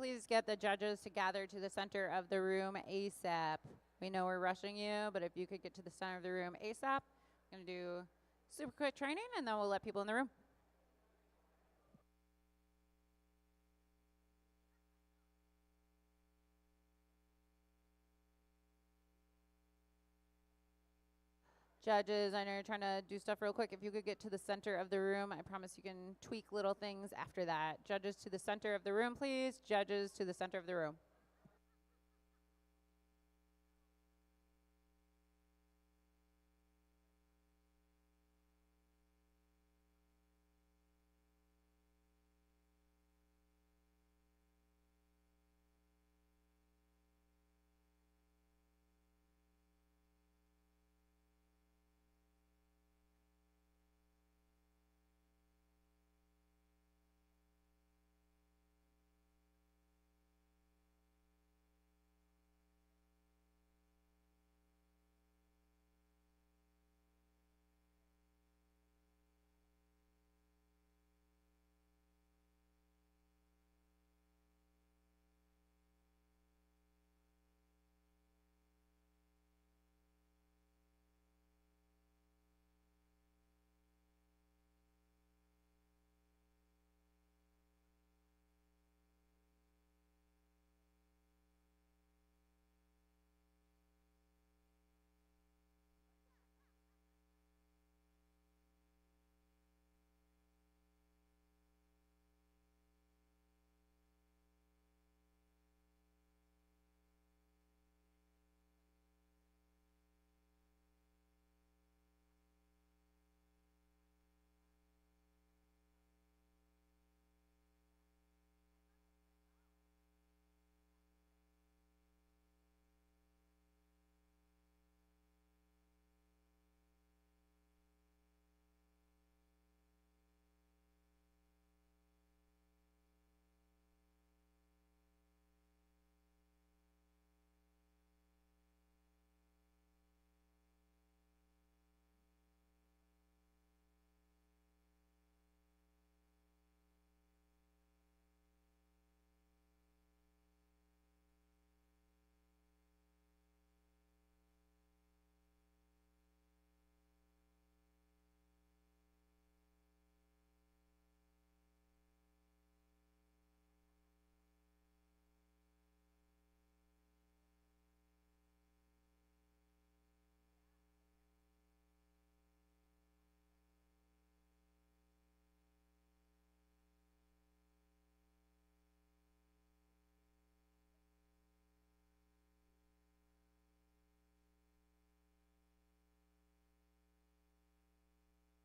please get the judges to gather to the center of the room ASAP? We know we're rushing you, but if you could get to the center of the room ASAP, I'm going to do super quick training, and then we'll let people in the room. Judges, I know you're trying to do stuff real quick. If you could get to the center of the room, I promise you can tweak little things after that. Judges to the center of the room, please. Judges to the center of the room.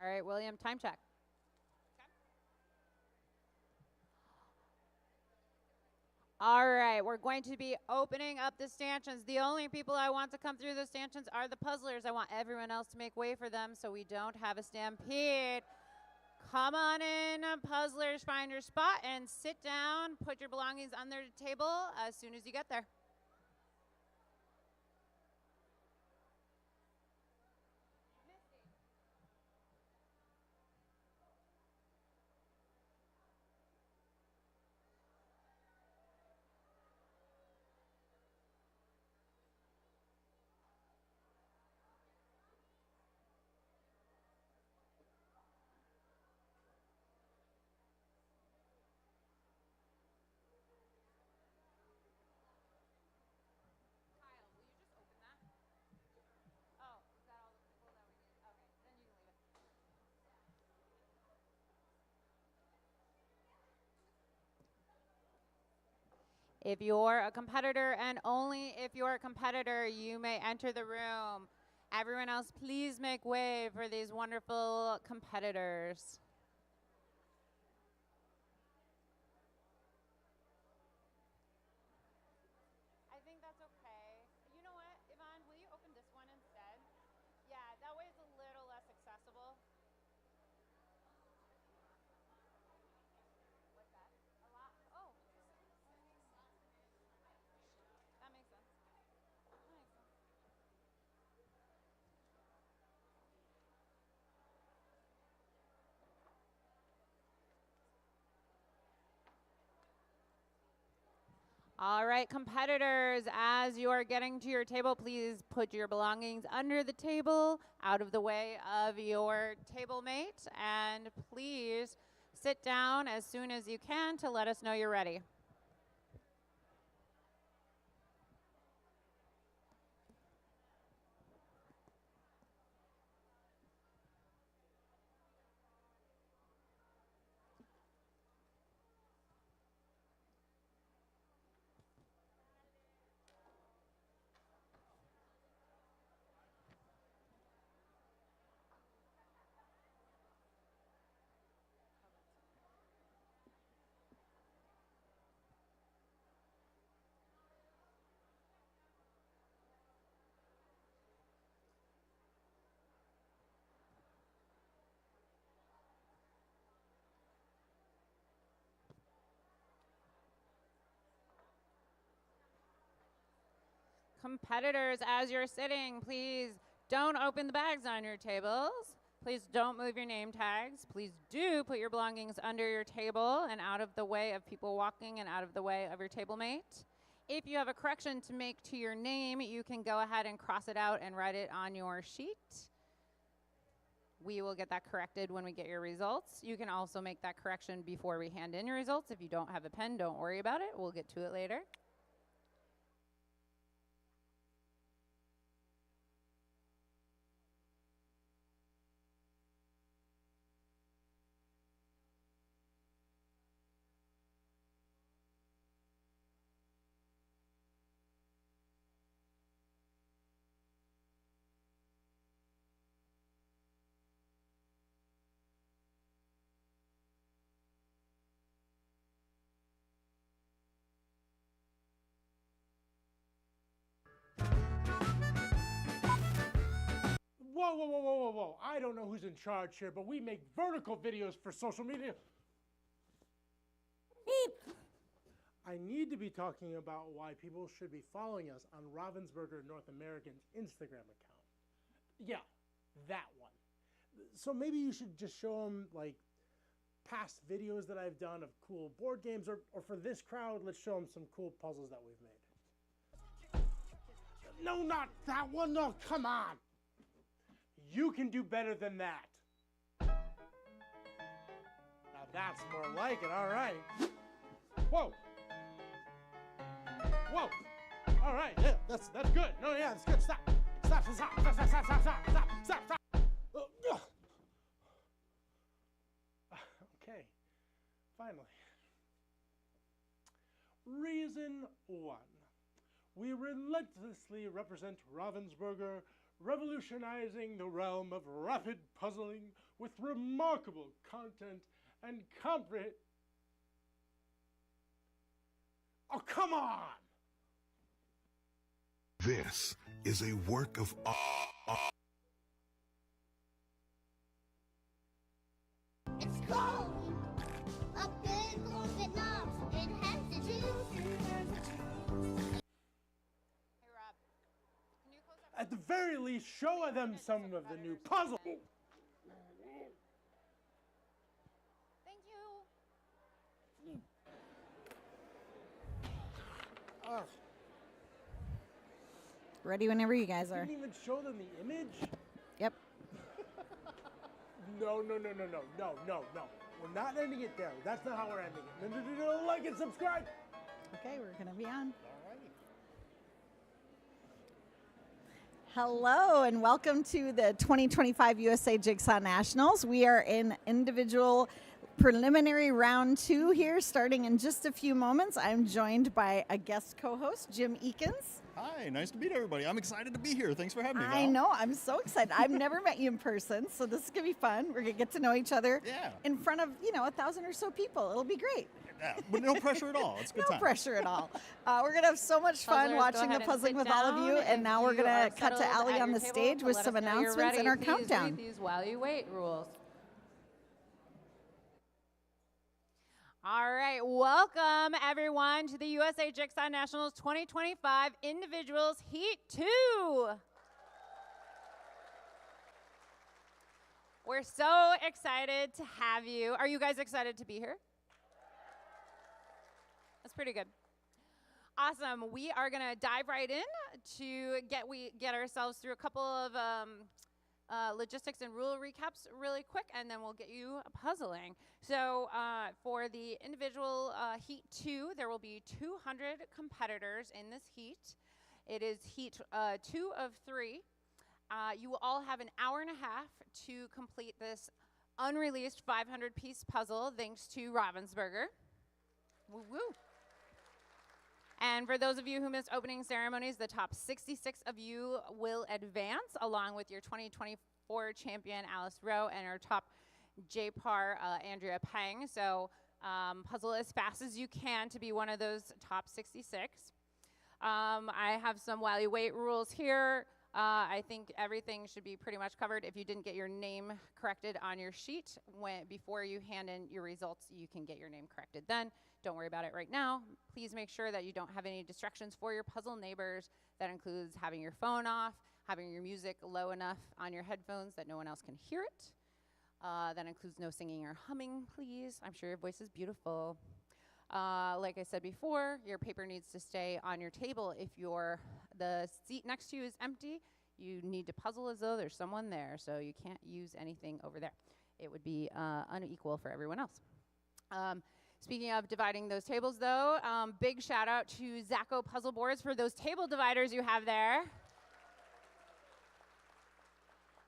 All right, William, time check. All right, we're going to be opening up the stanchions. The only people I want to come through the stanchions are the puzzlers. I want everyone else to make way for them so we don't have a stampede. Come on in, puzzlers, find your spot and sit down. Put your belongings on their table as soon as you get there. If you're a competitor and only if you're a competitor, you may enter the room. Everyone else, please make way for these wonderful competitors. I think that's okay. You know what, Yvonne, will you open this one instead? Yeah, that way it's a little less accessible. What's that? A lot? Oh. That makes sense. That makes sense. All right, competitors, as you are getting to your table, please put your belongings under the table, out of the way of your table mate, and please sit down as soon as you can to let us know you're ready. Competitors, as you're sitting, please don't open the bags on your tables. Please don't move your name tags. Please do put your belongings under your table and out of the way of people walking and out of the way of your table mate. If you have a correction to make to your name, you can go ahead and cross it out and write it on your sheet. We will get that corrected when we get your results. You can also make that correction before we hand in your results. If you don't have a pen, don't worry about it. We'll get to it later. Whoa, whoa, whoa, whoa, whoa, whoa. I don't know who's in charge here, but we make vertical videos for social media. I need to be talking about why people should be following us on Ravensburger North American's Instagram account. Yeah, that one. So maybe you should just show them, like, past videos that I've done of cool board games, or for this crowd, let's show them some cool puzzles that we've made. No, not that one. No, come on. You can do better than that. Now that's more like it, all right. Whoa. Whoa. All right, yeah, that's good. No, yeah, that's good. Stop. Stop, stop, stop, stop, stop, stop, stop, stop, stop, stop. Okay, finally. Reason 1. We relentlessly represent Ravensburger, revolutionizing the realm of rapid puzzling with remarkable content and Oh, come on! This is a work of art. It's cold. A big old Vietnam. It has to do. Hey, Rob. Can you close up? At the very least, show them some of the new puzzles. Thank you. Ready whenever you guys are. Didn't even show them the image? Yep. No. We're not ending it there. That's not how we're ending it. No. Like and subscribe. Okay, we're going to be on. Alrighty. Hello and welcome to the 2025 USA Jigsaw Nationals. We are in individual preliminary round 2 here, starting in just a few moments. I'm joined by a guest co-host, Jim Eakins. Hi, nice to meet everybody. I'm excited to be here. Thanks for having me, Val. I know, I'm so excited. I've never met you in person, so this is going to be fun. We're going to get to know each other in front of, 1,000 or so people. It'll be great. Yeah, but no pressure at all. It's a good No time. pressure at all. We're going to have so much fun Puzzlers, watching go the ahead and puzzling sit with all of you. down. And now we're If you going are to cut to settled Allie at on your the table stage to with let some us know you're announcements and ready, our please countdown. read these while you wait rules. All right, welcome everyone to the USA Jigsaw Nationals 2025 Individuals Heat 2. We're so excited to have you. Are you guys excited to be here? That's pretty good. Awesome. We are going to dive right in to get ourselves through a couple of logistics and rule recaps really quick, and then we'll get you puzzling. So for the individual Heat 2, there will be 200 competitors in this heat. It is Heat 2 of 3. You will all have an hour and a half to complete this unreleased 500-piece puzzle, thanks to Ravensburger. Woo woo. And for those of you who missed opening ceremonies, the top 66 of you will advance, along with your 2024 champion, Alice Rowe, and our top JPAR, Andrea Peng. So puzzle as fast as you can to be one of those top 66. I have some while you wait rules here. I think everything should be pretty much covered. If you didn't get your name corrected on your sheet before you hand in your results, you can get your name corrected then. Don't worry about it right now. Please make sure that you don't have any distractions for your puzzle neighbors. That includes having your phone off, having your music low enough on your headphones that no one else can hear it. That includes no singing or humming, please. I'm sure your voice is beautiful. Like I said before, your paper needs to stay on your table. If the seat next to you is empty, you need to puzzle as though there's someone there, so you can't use anything over there. It would be unequal for everyone else. Speaking of dividing those tables, though, big shout out to Zacho Puzzle Boards for those table dividers you have there.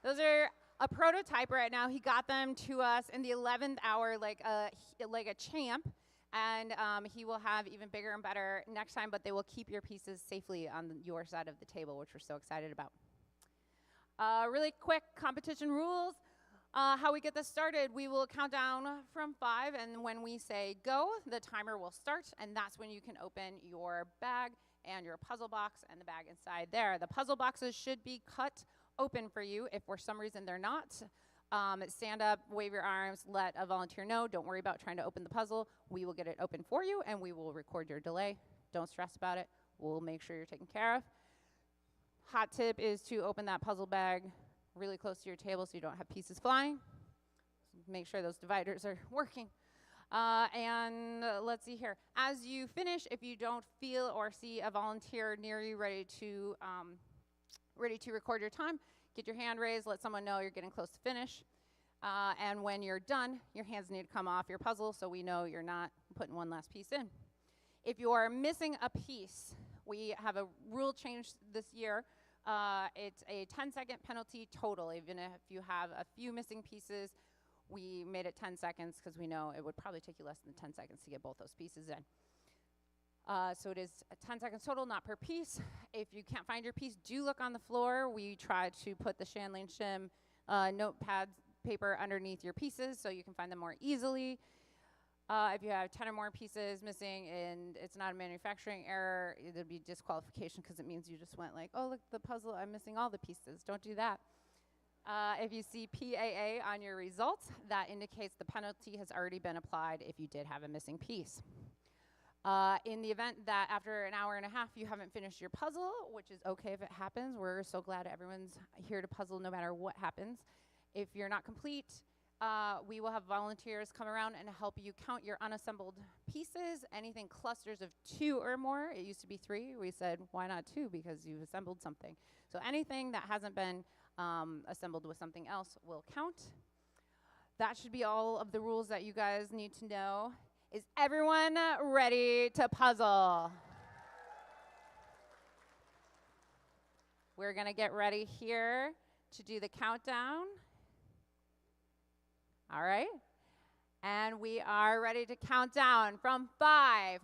Those are a prototype right now. He got them to us in the 11th hour like a champ. And he will have even bigger and better next time, but they will keep your pieces safely on your side of the table, which we're so excited about. Really quick competition rules. How we get this started, we will count down from 5, and when we say go, the timer will start, and that's when you can open your bag and your puzzle box and the bag inside there. The puzzle boxes should be cut open for you. If for some reason they're not, stand up, wave your arms, let a volunteer know. Don't worry about trying to open the puzzle. We will get it open for you, and we will record your delay. Don't stress about it. We'll make sure you're taken care of. Hot tip is to open that puzzle bag really close to your table so you don't have pieces flying. Make sure those dividers are working. And let's see here. As you finish, if you don't feel or see a volunteer near you ready to record your time, get your hand raised, let someone know you're getting close to finish. And when you're done, your hands need to come off your puzzle so we know you're not putting one last piece in. If you are missing a piece, we have a rule change this year. It's a 10-second penalty total. Even if you have a few missing pieces, we made it 10 seconds because we know it would probably take you less than 10 seconds to get both those pieces in. So it is 10 seconds total, not per piece. If you can't find your piece, do look on the floor. We try to put the Shanlane Shim notepad paper underneath your pieces so you can find them more easily. If you have 10 or more pieces missing and it's not a manufacturing error, it'll be disqualification because it means you just went like, oh, look, the puzzle, I'm missing all the pieces. Don't do that. If you see PAA on your results, that indicates the penalty has already been applied if you did have a missing piece. In the event that after an hour and a half you haven't finished your puzzle, which is okay if it happens, we're so glad everyone's here to puzzle no matter what happens. If you're not complete, we will have volunteers come around and help you count your unassembled pieces. Anything clusters of 2 or more, it used to be 3. We said, why not 2? Because you've assembled something. So anything that hasn't been assembled with something else will count. That should be all of the rules that you guys need to know. Is everyone ready to puzzle? We're going to get ready here to do the countdown. All right. And we are ready to count down from 5,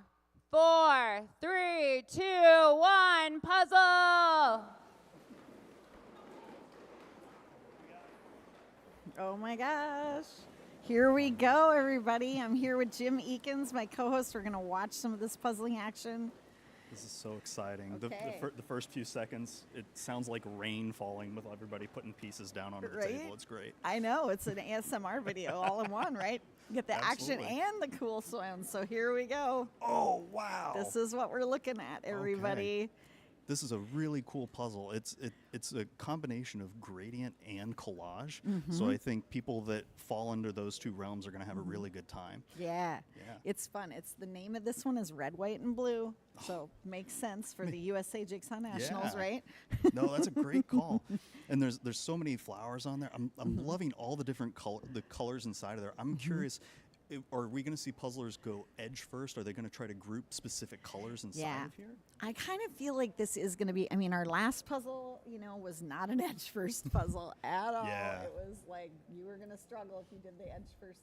4, 3, 2, 1, puzzle. Oh my gosh. Here we go, everybody. I'm here with Jim Eakins, my co-host. We're going to watch some of this puzzling action. This is so exciting. Okay. The first few seconds, it sounds like rain falling with everybody putting pieces down onto the Right? table. It's great. I know. It's an ASMR video all in one, right? Get the action Absolutely. and the cool sounds. So here we go. Oh, wow. This is what we're looking at, everybody. this is a really cool puzzle. It's a combination of gradient and collage. So I think people that fall under those two realms are going to have a really good time. Yeah. Yeah. It's fun. It's the name of this one is Red, White, and Blue. So makes sense for the USA Jigsaw Nationals, Yeah. right? No, that's a great call. And there's so many flowers on there. I'm loving all the different colors inside of there. I'm curious. Are we going to see puzzlers go edge first? Are they going to try to group specific colors inside of here? I kind of feel like this is going to be, I mean, our last puzzle, was not an edge first puzzle at all. Yeah. It was like you were going to struggle if you did the edge first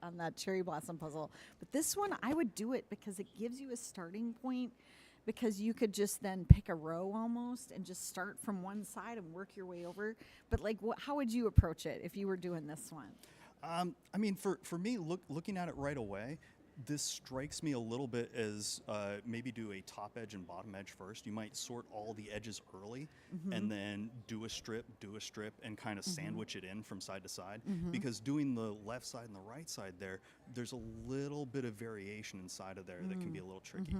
on that cherry blossom puzzle. But this one, I would do it because it gives you a starting point, because you could just then pick a row almost and just start from one side and work your way over. But like, how would you approach it if you were doing this one? I mean, for me, looking at it right away, this strikes me a little bit as maybe do a top edge and bottom edge first. You might sort all the edges early and then do a strip, and kind of sandwich it in from side to side. Because doing the left side and the right side there's a little bit of variation inside of there that can be a little tricky.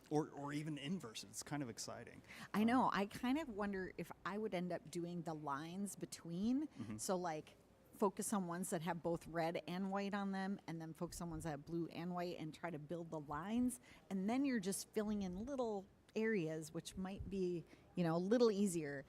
Or even inverse. It's kind of exciting. I know. I kind of wonder if I would end up doing the lines between. So like focus on ones that have both red and white on them, and then focus on ones that have blue and white, and try to build the lines. And then you're just filling in little areas, which might be, a little easier.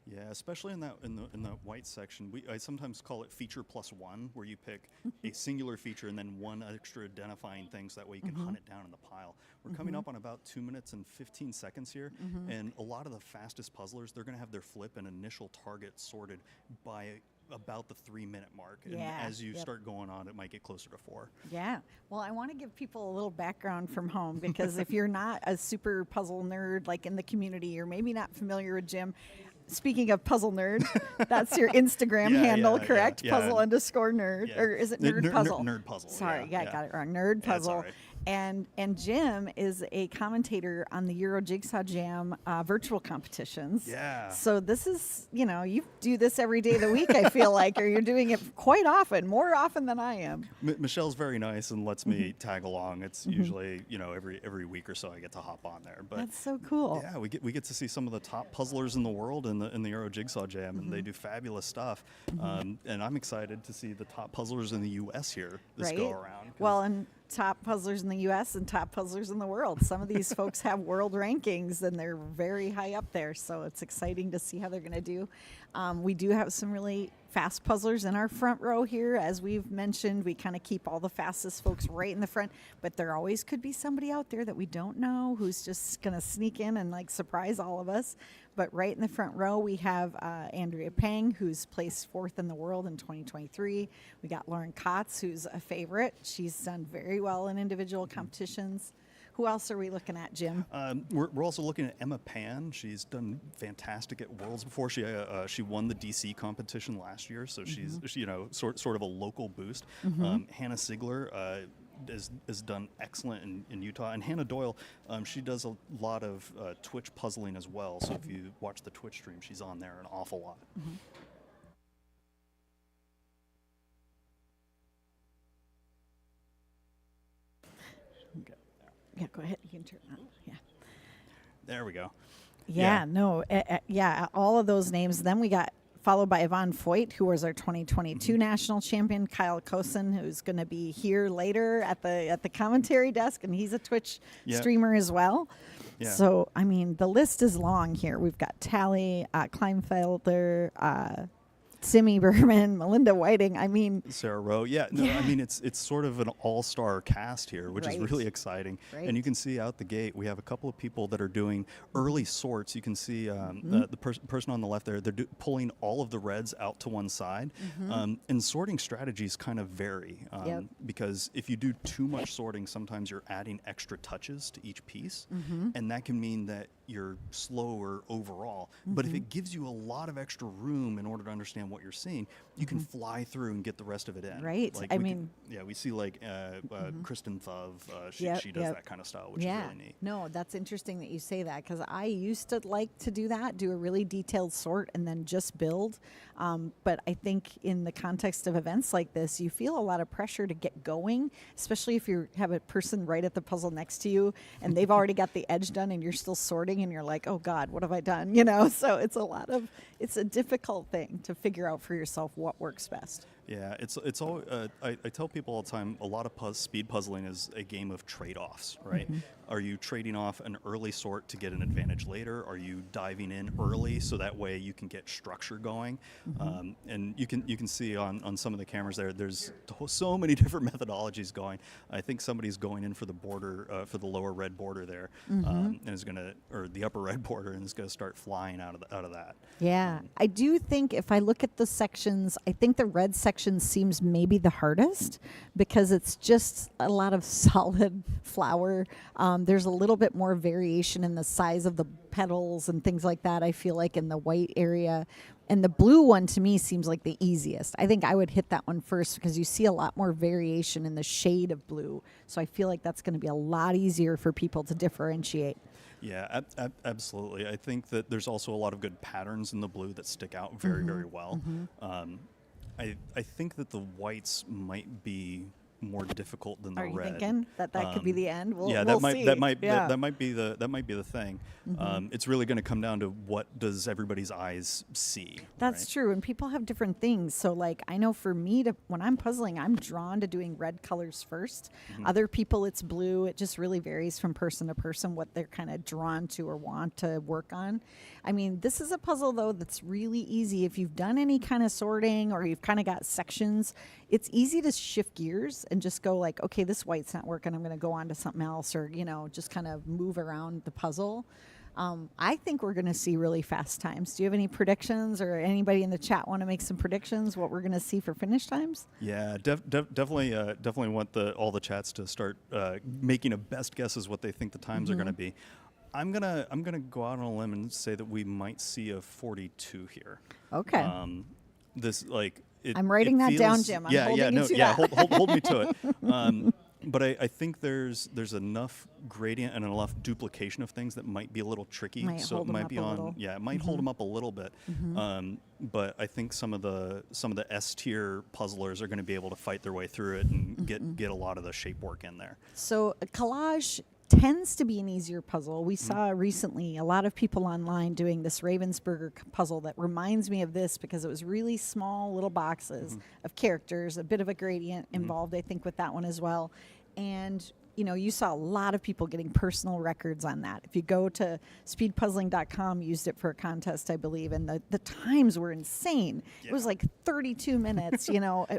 Yeah, especially in the white section, I sometimes call it feature plus one, where you pick a singular feature and then one extra identifying thing, so that way you can hunt it down in the pile. We're coming up on about 2 minutes and 15 seconds here, and a lot of the fastest puzzlers, they're going to have their flip and initial target sorted by about the 3-minute mark. And as you start going on, it might get closer to 4. Yeah. Well, I want to give people a little background from home, because if you're not a super puzzle nerd like in the community, or maybe not familiar with Jim, speaking of puzzle nerd, that's your Instagram handle, correct? Yeah. Puzzle_nerd, Yeah. or is it nerd puzzle? Nerd puzzle. Sorry, yeah, I got it wrong. Nerd Yeah, it's all puzzle. right. And Jim is a commentator on the Euro Jigsaw Jam virtual competitions. Yeah. So this is, you do this every day of the week, I feel like, or you're doing it quite often, more often than I am. Michelle's very nice and lets me tag along. It's usually, every week or so I get to hop on there. But That's so cool. yeah, we get to see some of the top puzzlers in the world in the Euro Jigsaw Jam, and they do fabulous stuff. And I'm excited to see the top puzzlers in the U.S. here this go around. Well, and top puzzlers in the U.S. and top puzzlers in the world. Some of these folks have world rankings, and they're very high up there, so it's exciting to see how they're going to do. We do have some really fast puzzlers in our front row here. As we've mentioned, we kind of keep all the fastest folks right in the front, but there always could be somebody out there that we don't know who's just going to sneak in and surprise all of us. But right in the front row, we have Andrea Pang, who's placed 4th in the world in 2023. We got Lauren Kotz, who's a favorite. She's done very well in individual competitions. Who else are we looking at, Jim? We're also looking at Emma Pan. She's done fantastic at Worlds before. She won the DC competition last year, so she's sort of a local boost. Hannah Sigler has done excellent in Utah, and Hannah Doyle, she does a lot of Twitch puzzling as well. So if you watch the Twitch stream, she's on there an awful lot. Yeah, go ahead. You can turn it on. Yeah. There we go. Yeah, no. All of those names. Then we got followed by Yvonne Foyt, who was our 2022 national champion, Kyle Kosen, who's going to be here later at the commentary desk, and he's a Twitch streamer as well. Yeah. So, I mean, the list is long here. We've got Tally, Kleinfelder, Simi Berman, Melinda Whiting. I mean, Sarah Rowe. Yeah, no, I mean, it's sort of an all-star cast here, which is really exciting. Right. And you can see out the gate, we have a couple of people that are doing early sorts. You can see the person on the left there, they're pulling all of the reds out to one side. And sorting strategies kind of vary because if you do too much sorting, sometimes you're adding extra touches to each piece. And that can mean that you're slower overall. But if it gives you a lot of extra room in order to understand what you're seeing, you can fly through and get the rest of it in. Right. Like I mean, we see Kristen Thove. She does that kind of style, which is really neat. No, that's interesting that you say that, because I used to like to do that, do a really detailed sort and then just build. But I think in the context of events like this, you feel a lot of pressure to get going, especially if you have a person right at the puzzle next to you and they've already got the edge done and you're still sorting starting and you're like, oh God, what have I done? So it's a difficult thing to figure out for yourself what works best. Yeah, it's all. I tell people all the time. A lot of speed puzzling is a game of trade-offs, right? Are you trading off an early sort to get an advantage later? Are you diving in early so that way you can get structure going? And you can see on some of the cameras there's so many different methodologies going. I think somebody's going in for the border, for the lower red border there, and is gonna, or the upper red border, and is gonna start flying out of that. Yeah, I do think if I look at the sections, I think the red section seems maybe the hardest because it's just a lot of solid flower. There's a little bit more variation in the size of the petals and things like that, I feel like, in the white area. And the blue one to me seems like the easiest. I think I would hit that one first because you see a lot more variation in the shade of blue. So I feel like that's going to be a lot easier for people to differentiate. Yeah, absolutely. I think that there's also a lot of good patterns in the blue that stick out very, very well. I think that the whites might be more difficult than the Are you red. thinking that could be the end? We'll that might see. that might Yeah. that might be the thing. It's really going to come down to what does everybody's eyes see. That's right? true, and people have different things. So, like, I know for me, when I'm puzzling, I'm drawn to doing red colors first. Other people, it's blue. It just really varies from person to person what they're kind of drawn to or want to work on. I mean, this is a puzzle, though, that's really easy. If you've done any kind of sorting or you've kind of got sections, it's easy to shift gears and just go like, okay, this white's not working. I'm going to go on to something else, or, just kind of move around the puzzle. I think we're going to see really fast times. Do you have any predictions, or anybody in the chat want to make some predictions what we're going to see for finish times? Yeah, definitely want all the chats to start making a best guesses what they think the times are going to be. I'm gonna go out on a limb and say that we might see a 42 here. Okay. I'm writing that down, Jim. I'm holding you to that. Hold me to it. But I think there's enough gradient and enough duplication of things that might be a little tricky. Might so hold it them might up be a on. little. Yeah, it might hold them up a little bit. But I think some of the S tier puzzlers are going to be able to fight their way through it and get a lot of the shape work in there. So a collage tends to be an easier puzzle. We saw recently a lot of people online doing this Ravensburger puzzle that reminds me of this because it was really small little boxes of characters, a bit of a gradient involved, I think, with that one as well. And you saw a lot of people getting personal records on that. If you go to speedpuzzling.com, used it for a contest, I believe, and the times were insane. Yeah. It was like 32 minutes,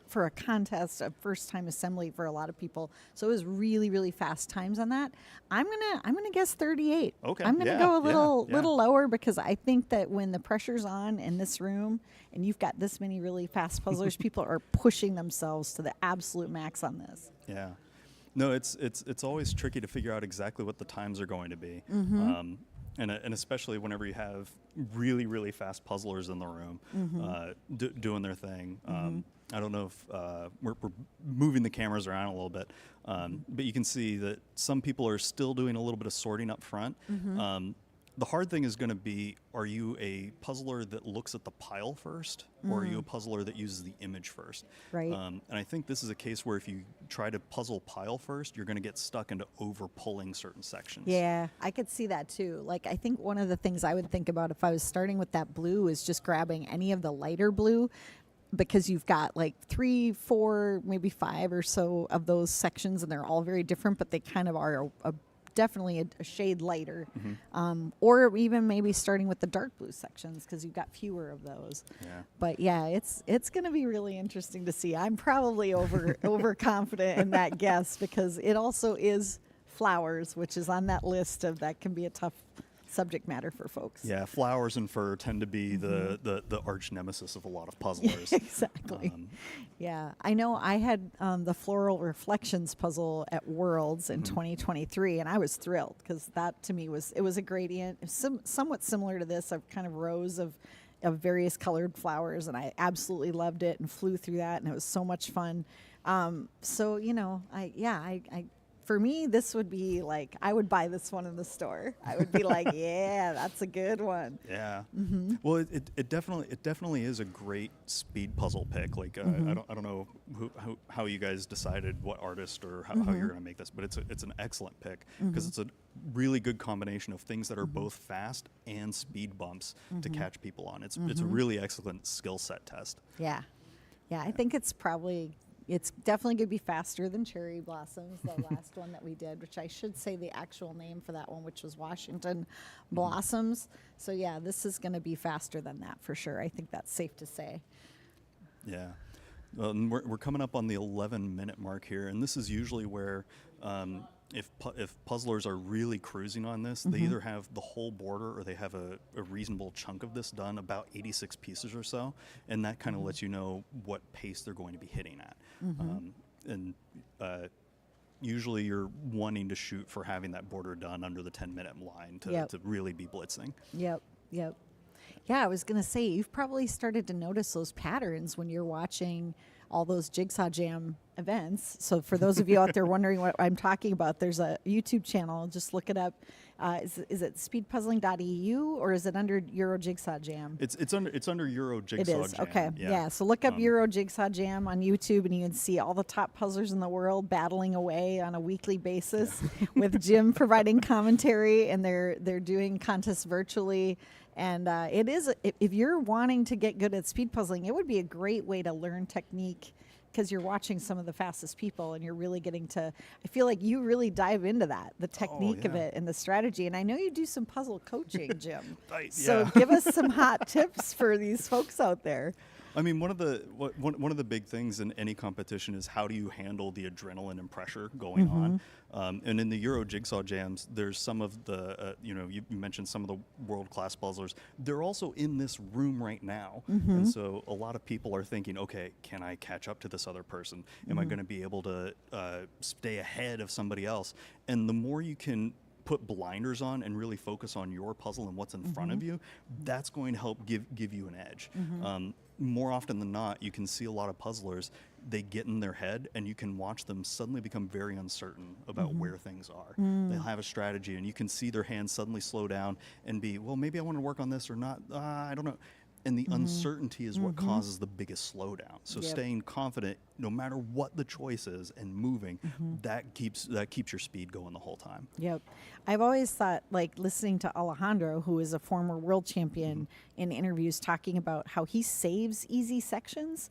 for a contest, a first-time assembly for a lot of people. So it was really, really fast times on that. I'm gonna guess 38. Okay. I'm gonna go a little lower because I think that when the pressure's on in this room and you've got this many really fast puzzlers, people are pushing themselves to the absolute max on this. Yeah. No, it's always tricky to figure out exactly what the times are going to be, and especially whenever you have really, really fast puzzlers in the room doing their thing. I don't know if we're moving the cameras around a little bit, but you can see that some people are still doing a little bit of sorting up front. The hard thing is going to be, are you a puzzler that looks at the pile first, or are you a puzzler that uses the image first? Right. And I think this is a case where if you try to puzzle pile first, you're going to get stuck into over-pulling certain sections. Yeah, I could see that too. Like, I think one of the things I would think about if I was starting with that blue is just grabbing any of the lighter blue, because you've got like 3, 4, maybe 5 or so of those sections, and they're all very different, but they kind of are definitely a shade lighter, or even maybe starting with the dark blue sections because you've got fewer of those. Yeah. But yeah, it's going to be really interesting to see. I'm probably overconfident in that guess because it also is flowers, which is on that list of that can be a tough subject matter for folks. Yeah, flowers and fur tend to be the arch nemesis of a lot of puzzlers. Exactly. Yeah, I know I had the Floral Reflections puzzle at Worlds in 2023, and I was thrilled because that to me was a gradient, somewhat similar to this, of kind of rows of various colored flowers, and I absolutely loved it and flew through that, and it was so much fun. For for me, this would be like, I would buy this one in the store. I would be like, yeah, that's a good one. Yeah. Well, it definitely is a great speed puzzle pick. Like I don't know how you guys decided what artist or how you're going to make this, but it's an excellent pick because it's a really good combination of things that are both fast and speed bumps to catch people on. It's a really excellent skill set test. Yeah. Yeah, I think it's definitely going to be faster than Cherry Blossoms, the last one that we did, which I should say the actual name for that one, which was Washington Blossoms. So, yeah, this is going to be faster than that for sure. I think that's safe to say. Yeah. And we're coming up on the 11-minute mark here, and this is usually where if puzzlers are really cruising on this, they either have the whole border or they have a reasonable chunk of this done, about 86 pieces or so, and that kind of lets you know what pace they're going to be hitting at. Usually you're wanting to shoot for having that border done under the 10-minute line to really be blitzing. Yep. Yeah, I was going to say, you've probably started to notice those patterns when you're watching all those Jigsaw Jam events. So for those of you out there wondering what I'm talking about, there's a YouTube channel. Just look it up. Is it speedpuzzling.eu or is it under Euro Jigsaw Jam? It's under Euro Jigsaw It is. Jam. Okay. Yeah. So look up Euro Jigsaw Jam on YouTube and you can see all the top puzzlers in the world battling away on a weekly basis with Jim providing commentary, and they're doing contests virtually. And it is, if you're wanting to get good at speed puzzling, it would be a great way to learn technique because you're watching some of the fastest people and you're really getting to, I feel like you really dive into that, the technique of it and the strategy. And I know you do some puzzle coaching, Jim. So give us some hot tips for these folks out there. I mean, one of the big things in any competition is how do you handle the adrenaline and pressure going on. And in the Euro Jigsaw Jams, there's some of the, you mentioned some of the world-class puzzlers. They're also in this room right now. And so a lot of people are thinking, okay, can I catch up to this other person? Am I going to be able to stay ahead of somebody else? And the more you can put blinders on and really focus on your puzzle and what's in front of you, that's going to help give you an edge. More often than not, you can see a lot of puzzlers, they get in their head and you can watch them suddenly become very uncertain about where things are. They'll have a strategy and you can see their hands suddenly slow down and be, well, maybe I want to work on this or not. I don't know. And the uncertainty is what causes the biggest slowdown. So staying confident, no matter what the choice is, and moving, that keeps your speed going the whole time. Yep. I've always thought, like, listening to Alejandro, who is a former world champion, in interviews talking about how he saves easy sections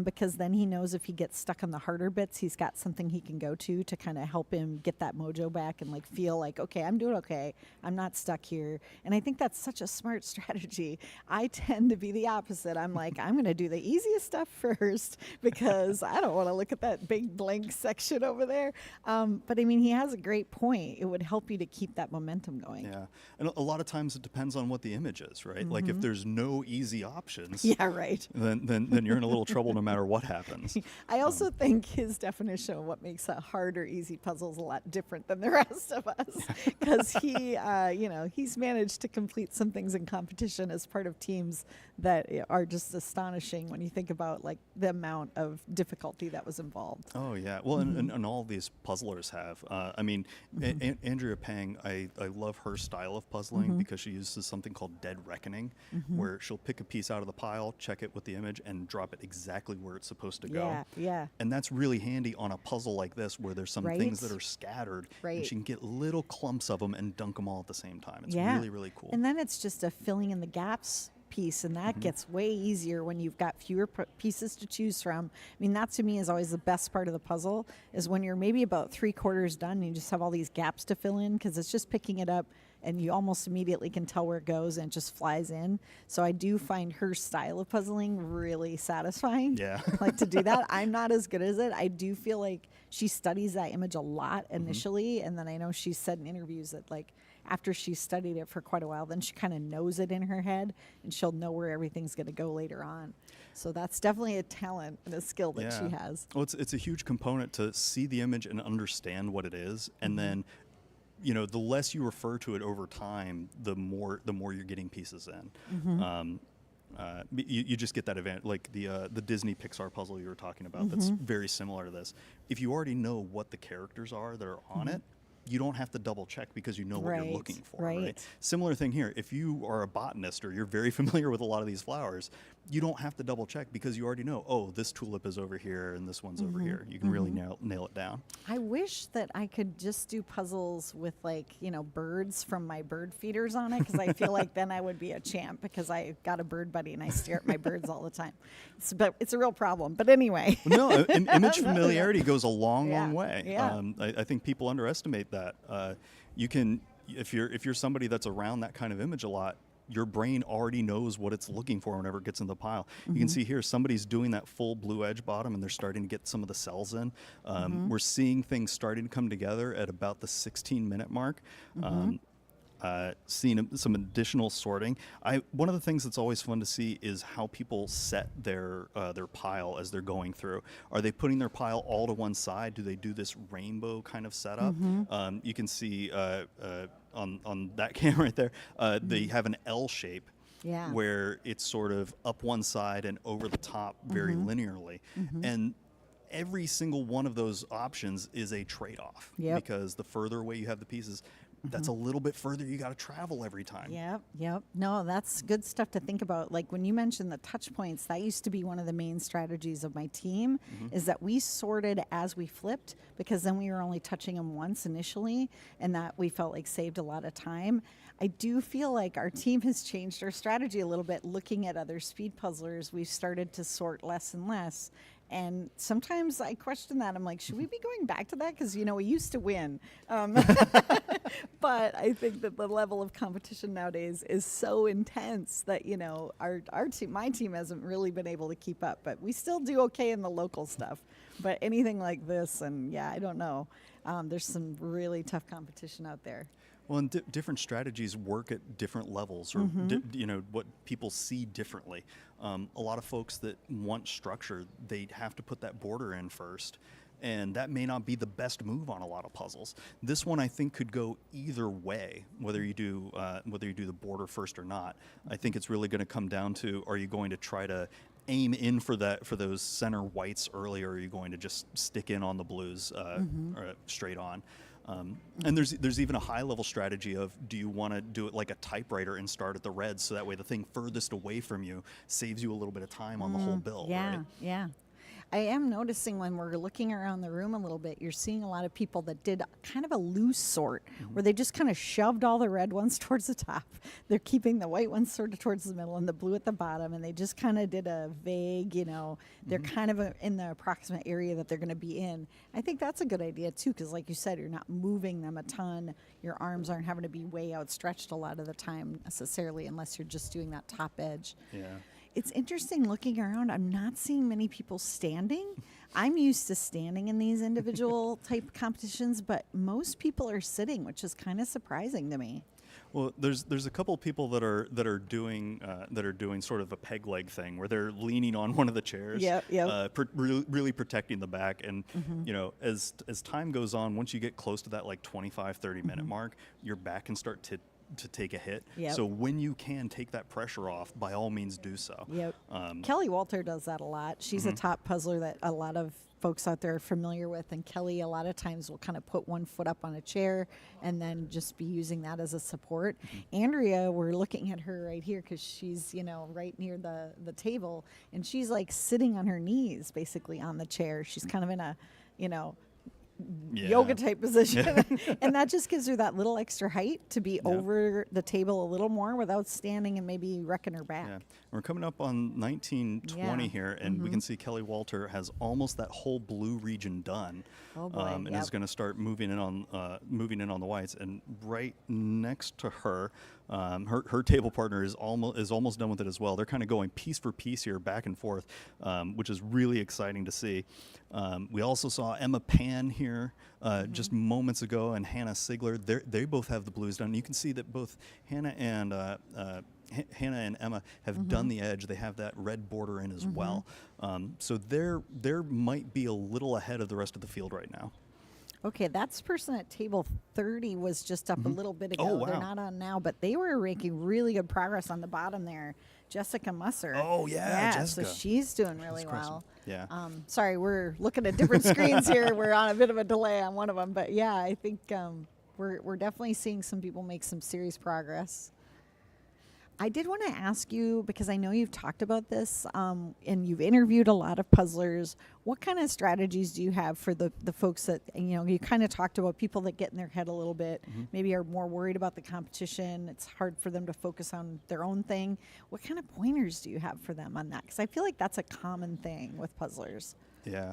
because then he knows if he gets stuck on the harder bits, he's got something he can go to kind of help him get that mojo back and like feel like, okay, I'm doing okay. I'm not stuck here. And I think that's such a smart strategy. I tend to be the opposite. I'm like, I'm going to do the easiest stuff first because I don't want to look at that big blank section over there. But I mean, he has a great point. It would help you to keep that momentum going. Yeah. And a lot of times it depends on what the image is, right? Like if there's no easy options, then you're in a little trouble no matter what happens. I also think his definition of what makes a hard or easy puzzle is a lot different than the rest of us because he, he's managed to complete some things in competition as part of teams that are just astonishing when you think about like the amount of difficulty that was involved. Oh yeah, well, and all these puzzlers have. I mean, Andrea Pang, I love her style of puzzling because she uses something called dead reckoning, where she'll pick a piece out of the pile, check it with the image, and drop it exactly where it's supposed to go. Yeah. And that's really handy on a puzzle like this, where there's some things that are scattered, and she can get little clumps of them and dunk them all at the same time. It's really, really cool. And then it's just a filling in the gaps piece, and that gets way easier when you've got fewer pieces to choose from. I mean, that to me is always the best part of the puzzle, is when you're maybe about 3/4 done and you just have all these gaps to fill in, because it's just picking it up and you almost immediately can tell where it goes and it just flies in. So I do find her style of puzzling really satisfying. Yeah. Like to do that. I'm not as good as it. I do feel like she studies that image a lot initially, and then I know she's said in interviews that like after she's studied it for quite a while, then she kind of knows it in her head and she'll know where everything's going to go later on. So that's definitely a talent and a skill that she has. Well, it's a huge component to see the image and understand what it is, and then the less you refer to it over time, the more you're getting pieces in. You just get that advantage, like the Disney Pixar puzzle you were talking about. That's very similar to this. If you already know what the characters are that are on it, you don't have to double check because you know what you're looking for, right? Similar thing here. If you are a botanist or you're very familiar with a lot of these flowers, you don't have to double check because you already know, oh, this tulip is over here and this one's over here. You can really nail it down. I wish that I could just do puzzles with, like, you know, birds from my bird feeders on it, because I feel like then I would be a champ, because I got a bird buddy and I stare at my birds all the time. But it's a real problem. But anyway. No, image familiarity goes a long way. Yeah. I think people underestimate that. You can, if you're somebody that's around that kind of image a lot, your brain already knows what it's looking for whenever it gets in the pile. You can see here somebody's doing that full blue edge bottom, and they're starting to get some of the cells in. We're seeing things starting to come together at about the 16-minute mark. Seeing some additional sorting. One of the things that's always fun to see is how people set their pile as they're going through. Are they putting their pile all to one side? Do they do this rainbow kind of setup? You can see on that camera right there, they have an L shape. Where it's sort of up one side and over the top very linearly. And every single one of those options is a trade-off, because the further away you have the pieces, that's a little bit further you got to travel every time. Yep. No, that's good stuff to think about. Like when you mentioned the touch points, that used to be one of the main strategies of my team, is that we sorted as we flipped, because then we were only touching them once initially, and that we felt like saved a lot of time. I do feel like our team has changed our strategy a little bit. Looking at other speed puzzlers, we've started to sort less and less. And sometimes I question that. I'm like, should we be going back to that? Because, you know, we used to win. But I think that the level of competition nowadays is so intense that, you know, our team, my team hasn't really been able to keep up. But we still do okay in the local stuff. But anything like this, and yeah, I don't know. There's some really tough competition out there. Well, and different strategies work at different levels, or you know, what people see differently. A lot of folks that want structure, they have to put that border in first, and that may not be the best move on a lot of puzzles. This one, I think, could go either way, whether you do the border first or not. I think it's really going to come down to: are you going to try to aim in for those center whites early, or are you going to just stick in on the blues straight on? And there's even a high-level strategy of, do you want to do it like a typewriter and start at the reds, so that way the thing furthest away from you saves you a little bit of time on the whole build, right? Yeah. I am noticing when we're looking around the room a little bit, you're seeing a lot of people that did kind of a loose sort, where they just kind of shoved all the red ones towards the top. They're keeping the white ones sort of towards the middle and the blue at the bottom, and they just kind of did a vague, you know, they're kind of in the approximate area that they're going to be in. I think that's a good idea too, because like you said, you're not moving them a ton. Your arms aren't having to be way outstretched a lot of the time necessarily, unless you're just doing that top edge. Yeah. It's interesting looking around. I'm not seeing many people standing. I'm used to standing in these individual type competitions, but most people are sitting, which is kind of surprising to me. Well, there's a couple of people that are doing sort of a peg leg thing, where they're leaning on one of the chairs, really protecting the back. And you know, as time goes on, once you get close to that like 25-30 minute mark, your back can start to take a hit. So when you can take that pressure off, by all means do so. Kelly Walter does that a lot. She's a top puzzler that a lot of folks out there are familiar with, and Kelly a lot of times will kind of put one foot up on a chair and then just be using that as a support. Andrea, we're looking at her right here because she's, you know, right near the table, and she's like sitting on her knees basically on the chair. She's kind of in a, you know, yoga type position. And that just gives her that little extra height to be over the table a little more without standing and maybe wrecking her back. We're coming up on 1920 here, and we can see Kelly Walter has almost that whole blue region done. And is going to start moving in on the whites. And right next to her, her table partner is almost done with it as well. They're kind of going piece for piece here, back and forth, which is really exciting to see. We also saw Emma Pan here just moments ago, and Hannah Sigler. They both have the blues done. You can see that both Hannah and Emma have done the edge. They have that red border in as well. So they're might be a little ahead of the rest of the field right now. Okay, that's person at table 30 was just up a little bit ago. Oh, They're wow. not on now, but they were making really good progress on the bottom there. Jessica Musser. Oh, yeah, So Jessica. she's doing really She's crushing. well. Yeah. Sorry, we're looking at different screens here. We're on a bit of a delay on one of them, but yeah, I think we're definitely seeing some people make some serious progress. I did want to ask you, because I know you've talked about this and you've interviewed a lot of puzzlers. What kind of strategies do you have for the folks that, you kind of talked about people that get in their head a little bit, maybe are more worried about the competition. It's hard for them to focus on their own thing. What kind of pointers do you have for them on that? Because I feel like that's a common thing with puzzlers. Yeah.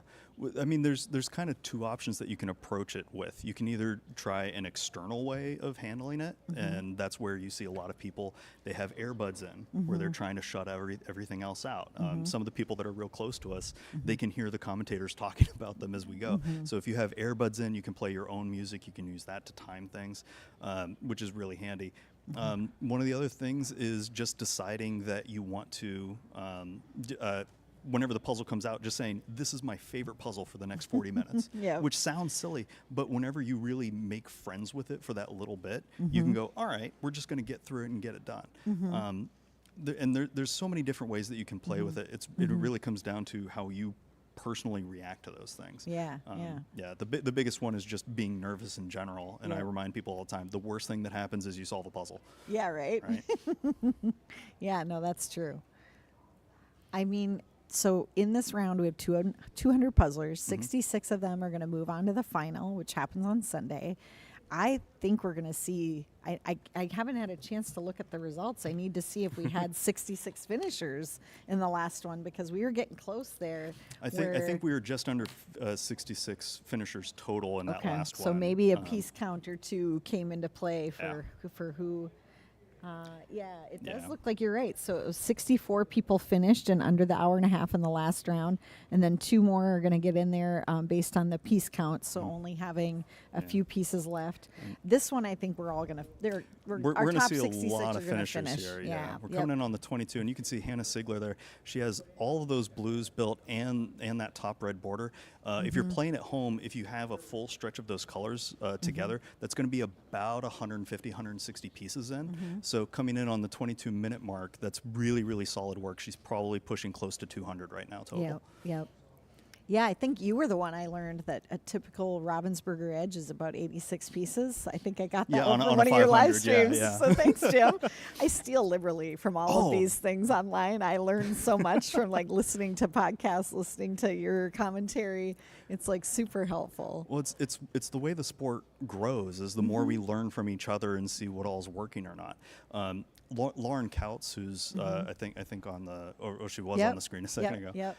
I mean, there's kind of two options that you can approach it with. You can either try an external way of handling it, and that's where you see a lot of people, they have earbuds in, where they're trying to shut everything else out. Some of the people that are real close to us, they can hear the commentators talking about them as we go. So if you have earbuds in, you can play your own music. You can use that to time things, which is really handy. One of the other things is just deciding that you want to whenever the puzzle comes out, just saying, this is my favorite puzzle for the next 40 minutes, Yeah. which sounds silly, but whenever you really make friends with it for that little bit, you can go, all right, we're just going to get through it and get it done. There's so many different ways that you can play with it. It really comes down to how you personally react to those things. Yeah, Yeah, the biggest one is just being nervous in general, and I Yeah. remind people all the time, the worst thing that happens is you solve a puzzle, Yeah, right? right? Yeah, no, that's true. I mean, so in this round, we have 200 puzzlers. 66 of them are going to move on to the final, which happens on Sunday. I think we're going to see, I haven't had a chance to look at the results. I need to see if we had 66 finishers in the last one, because we were getting close there. I think we were just under 66 finishers total in that Okay, last so one. maybe a piece count or two came into play Yeah. for who. Yeah, it does Yeah. look like you're right. So it was 64 people finished in under the hour and a half in the last round, and then 2 more are going to get in there based on the piece count. So only having a few pieces left. This one, I think we're all going to. We're our going to top see 66 a lot are of gonna finishers finish. here. Yeah, We're yep. coming in on the 22, and you can see Hannah Sigler there. She has all of those blues built and that top red border. If you're playing at home, if you have a full stretch of those colors together, that's going to be about 150, 160 pieces in. So coming in on the 22-minute mark, that's really, really solid work. She's probably pushing close to 200 right now total. Yep. Yeah, I think you were the one I learned that a typical Ravensburger edge is about 86 pieces. I think I got that Yeah, on over a one of your live 500, yeah, streams. yeah. So thanks, Jim. I steal liberally from all Oh. of these things online. I learned so much from listening to podcasts, listening to your commentary. It's super helpful. Well, it's the way the sport grows is the more we learn from each other and see what all's working or not. Lauren Kautz, who's I think on the or she was Yep. on the screen a second ago. Yep.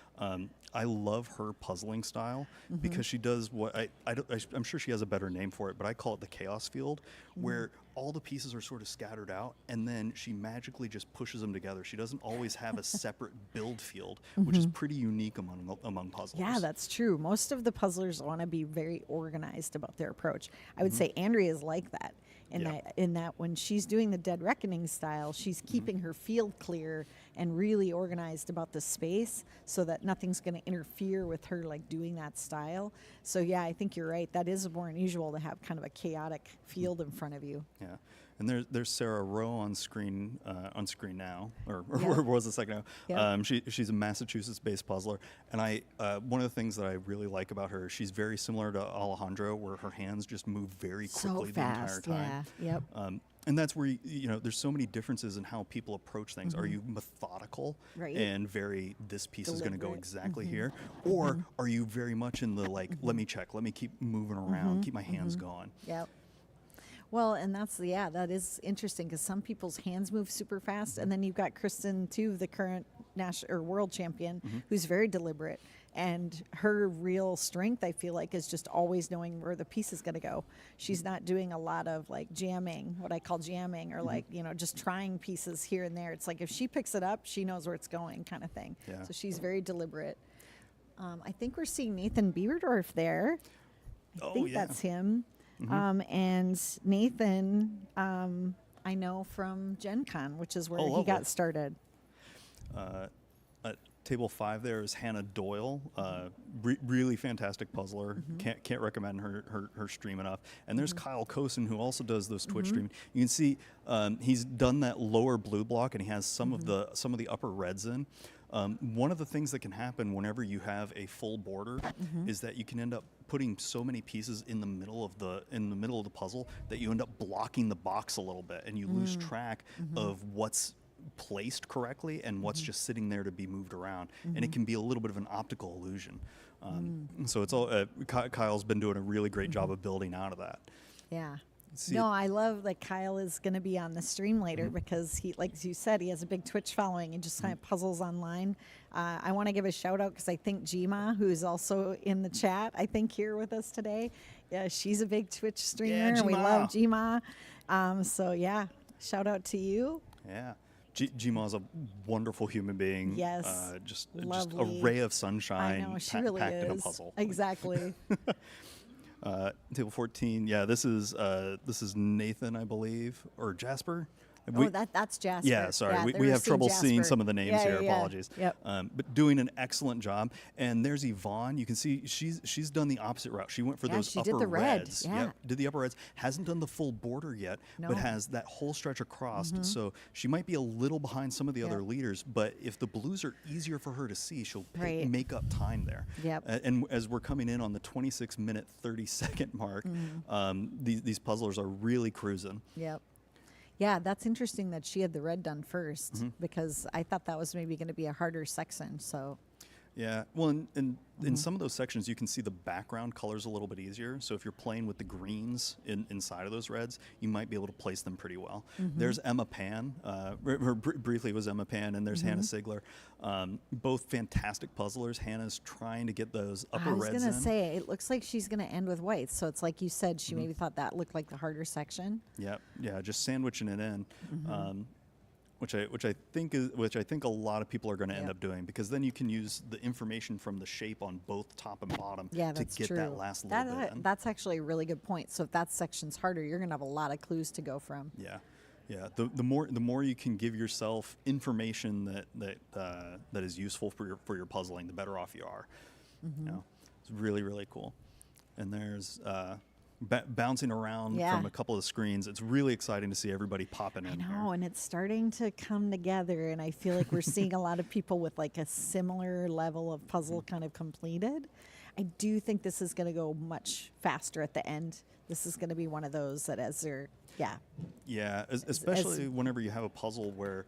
I love her puzzling style because she does what I'm sure she has a better name for it, but I call it the chaos field, where all the pieces are sort of scattered out, and then she magically just pushes them together. She doesn't always have a separate build field, which is pretty unique among puzzlers. Yeah, that's true. Most of the puzzlers want to be very organized about their approach. I would say Andrea is like that. Yeah. In that when she's doing the Dead Reckoning style, she's keeping her field clear and really organized about the space so that nothing's going to interfere with her doing that style. So yeah, I think you're right. That is more unusual to have kind of a chaotic field in front of you. Yeah, and there's Sarah Rowe on screen now, or Yeah. was a second ago. Yeah. She's a Massachusetts-based puzzler, and one of the things that I really like about her, she's very similar to Alejandro, where her hands just move very quickly So the entire fast, time. yeah, yep. And that's where there's so many differences in how people approach things. Are you methodical Right. and this piece is going to go Deliberate. exactly here, or are you very much in the let me check, let me keep moving around, keep my hands going. Yep. Well, and that is interesting because some people's hands move super fast, and then you've got Kristen too, the current national or world champion, who's very deliberate, and her real strength, I feel like, is just always knowing where the piece is going to go. She's not doing a lot of jamming, what I call jamming, or just trying pieces here and there. It's if she picks it up, she knows where it's going, kind of thing. Yeah. So she's very deliberate. I think we're seeing Nathan Bieberdorf there. I think that's him. And Nathan, I know from Gen Con, which is where Oh, he lovely. got started. table 5 there is Hannah Doyle, really fantastic puzzler. Can't recommend her stream enough. And there's Kyle Kosen, who also does those Twitch streaming. You can see he's done that lower blue block, and he has some of the upper reds in. One of the things that can happen whenever you have a full border is that you can end up putting so many pieces in the middle of the puzzle that you end up blocking the box a little bit, and you lose track of what's placed correctly and what's just sitting there to be moved around, and it can be a little bit of an optical illusion. So it's all Kyle's been doing a really great job of building out of that. Yeah. See No, it- I love that Kyle is going to be on the stream later because he, like you said, he has a big Twitch following and just kind of puzzles online. I want to give a shout out because I think Jima, who is also in the chat, I think here with us today, yeah, she's a big Twitch streamer, and we Jima. love Jima. So yeah, shout out to you. Yeah. Gma's a wonderful human being. Yes. Just Lovely. a ray of sunshine I know she really packed is. in a puzzle. Exactly. Table 14. Yeah, this is Nathan, I believe, or Jasper. Oh, that's Jasper. Yeah, sorry. Yeah, we there have was trouble seeing Jasper. some of the names Yeah, here. yeah, yeah. Apologies. Yep. But doing an excellent job. And there's Yvonne. You can see she's done the opposite route. She went for Yeah, those she upper did the red. reds. Yeah. Yep, did the upper reds. Hasn't done the full border yet, No. but has that whole stretch across. So she might be a little behind some of the other Yep. leaders. But if the blues are easier for her to see, she'll Right. make up time there. Yep. And as we're coming in on the 26-minute, 30-second mark, these puzzlers are really cruising. Yep. Yeah, that's interesting that she had the red done first because I thought that was maybe going to be a harder section. So, Yeah, well, in some of those sections, you can see the background colors a little bit easier. So if you're playing with the greens inside of those reds, you might be able to place them pretty well. There's Emma Pan, briefly was Emma Pan, and there's Hannah Sigler. Both fantastic puzzlers. Hannah's trying to get those upper I was reds going to in. say, it looks like she's going to end with whites. So it's like you said, she maybe thought that looked like the harder section. Yeah, just sandwiching it in. Which I think a lot of people are going to end Yep. up doing, because then you can use the information from the shape on both top and bottom Yeah, to that's get true. that last little bit in. That's actually a really good point. So if that section's harder, you're going to have a lot of clues to go from. Yeah. The more you can give yourself information that is useful for your puzzling, the better off you are. You know, it's really, really cool. And there's bouncing around Yeah. from a couple of screens. It's really exciting to see everybody popping in. I know, and it's starting to come together, and I feel like we're seeing a lot of people with like a similar level of puzzle kind of completed. I do think this is going to go much faster at the end. This is going to be one of those that as they're, yeah. Yeah, especially whenever you have a puzzle where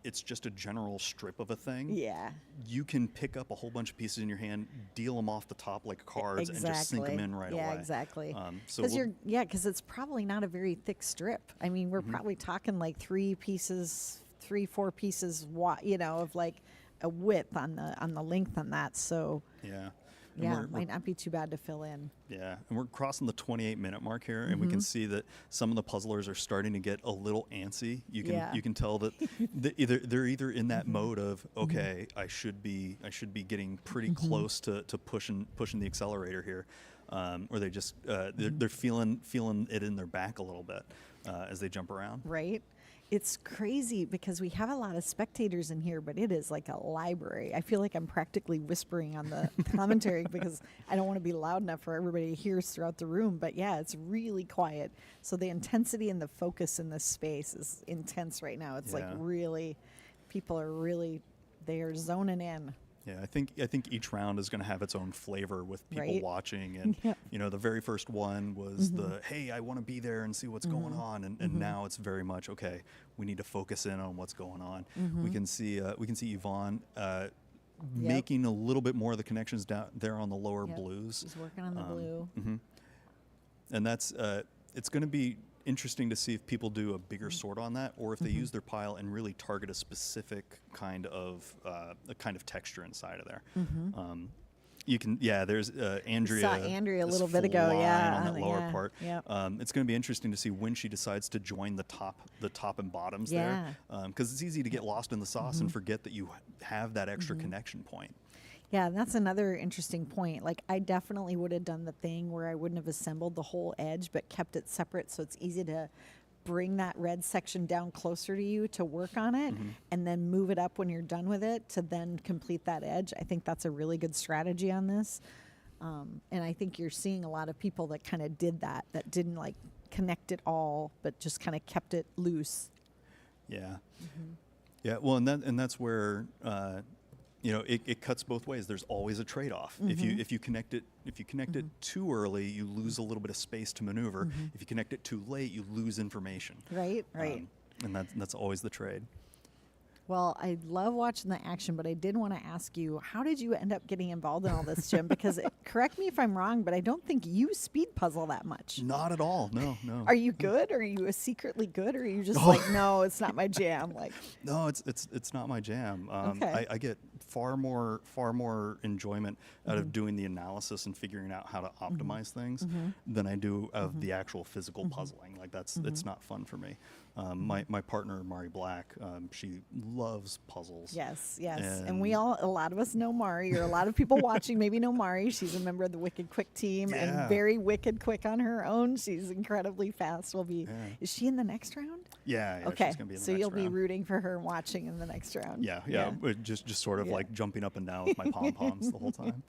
it's just a general strip of a thing. Yeah. You can pick up a whole bunch of pieces in your hand, deal them off the top like cards, and just sink them in right away. Yeah, exactly. So Because we'll- because it's probably not a very thick strip. I mean, we're probably talking like 4 pieces, of like a width on the length on that. So yeah. And yeah, we're- it might not be too bad to fill in. Yeah, and we're crossing the 28-minute mark here, and we can see that some of the puzzlers are starting to get a little antsy. You can tell that they're either in that mode of, okay, I should be getting pretty close to pushing the accelerator here, or they just they're feeling it in their back a little bit as they jump around. Right? It's crazy because we have a lot of spectators in here, but it is like a library. I feel like I'm practically whispering on the commentary because I don't want to be loud enough for everybody to hear throughout the room. But yeah, it's really quiet. So the intensity and the focus in this space is intense right now. It's like Yeah. really, people are really, they are zoning in. Yeah, I think each round is going to have its own flavor with people Right. watching, and Yep. the very first one was the hey, I want to be there and see what's going on, and now it's very much okay. We need to focus in on what's going on. We can see Yvonne making a little bit more of the connections down there on the lower Yep. blues, She's working on the blue. and that's it's going to be interesting to see if people do a bigger sort on that, or if they use their pile and really target a specific kind of texture inside of there. You can, there's Andrea. Saw Andrea a is little bit ago, flying yeah, on that lower yeah, part. yep. It's going to be interesting to see when she decides to join the top and bottoms there, because it's easy to get lost in the sauce and forget that you have that extra connection point. Yeah, that's another interesting point. Like, I definitely would have done the thing where I wouldn't have assembled the whole edge, but kept it separate so it's easy to bring that red section down closer to you to work on it, and then move it up when you're done with it to then complete that edge. I think that's a really good strategy on this. And I think you're seeing a lot of people that kind of did that didn't like connect it all, but just kind of kept it loose. Yeah. Yeah. Well, and that's where it cuts both ways. There's always a trade-off. If you connect it too early, you lose a little bit of space to maneuver. If you connect it too late, you lose information. Right. And that's always the trade. Well, I love watching the action, but I did want to ask you, how did you end up getting involved in all this, Jim? Because correct me if I'm wrong, but I don't think you speed puzzle that much. Not at all. No. Are you good? Are you secretly good? Or are you just like, no, it's not my jam? Like, no, it's not my jam. Okay. I get far more enjoyment out of doing the analysis and figuring out how to optimize things than I do of the actual physical puzzling. Like it's not fun for me. My partner Mari Black, she loves puzzles. Yes. And a lot of us know Mari, or a lot of people watching maybe know Mari. She's a member of the Wicked Quick team and very wicked quick on her own. She's incredibly fast. Is she in the next round? Yeah. Okay. She's gonna be in the so next you'll be round. rooting for her and watching in the next round. Yeah. Just sort of like jumping up and down with my pom poms the whole time.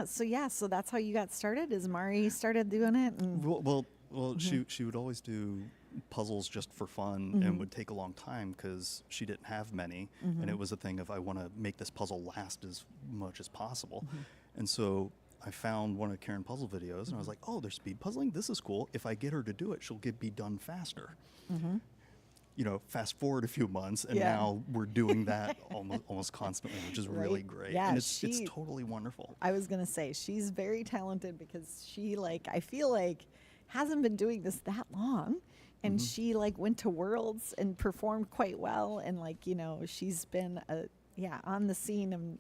So that's how you got started. Is Mari started doing it? And Well, she would always do puzzles just for fun and would take a long time because she didn't have many, and it was a thing of I want to make this puzzle last as much as possible. And so I found one of Karen puzzle videos and I was like, oh, there's speed puzzling, this is cool. If I get her to do it, she'll be done faster. Fast forward a few months and now we're doing that almost constantly, which is really great. Yeah, and it's totally wonderful. I was gonna say she's very talented because she I feel like hasn't been doing this that long. And she went to Worlds and performed quite well. And she's been on the scene. And,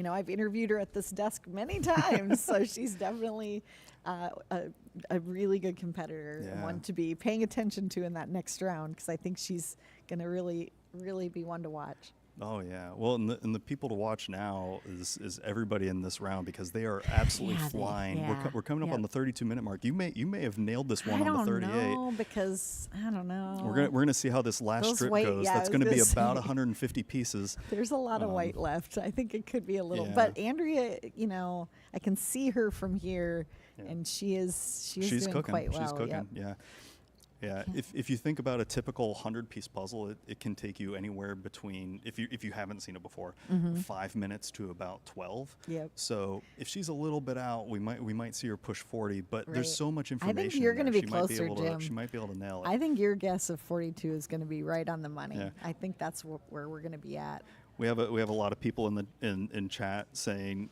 I've interviewed her at this desk many times. So she's definitely a really good competitor and one to be paying attention to in that next round. Because I think she's going to really, really be one to watch. Oh yeah, well, and the people to watch now is everybody in this round because they are absolutely flying. We're coming up on the 32-minute mark. You may have nailed this one on the 38. I don't know because I don't know. We're gonna see how this last strip goes. That's gonna be about 150 pieces. There's a lot of white left. I think it could be a little. But Andrea, I can see her from here, and she's doing cooking. quite well. She's cooking. Yeah. Yeah, if you think about a typical 100-piece puzzle, it can take you anywhere between, if you haven't seen it before, 5 minutes to about 12. Yep. So if she's a little bit out, we might see her push 40. But there's so much information. I think you're going to be closer, Jim. She might be able to nail it. I think your guess of 42 is going to be right on the money. Yeah. I think that's where we're going to be at. We have a lot of people in chat saying,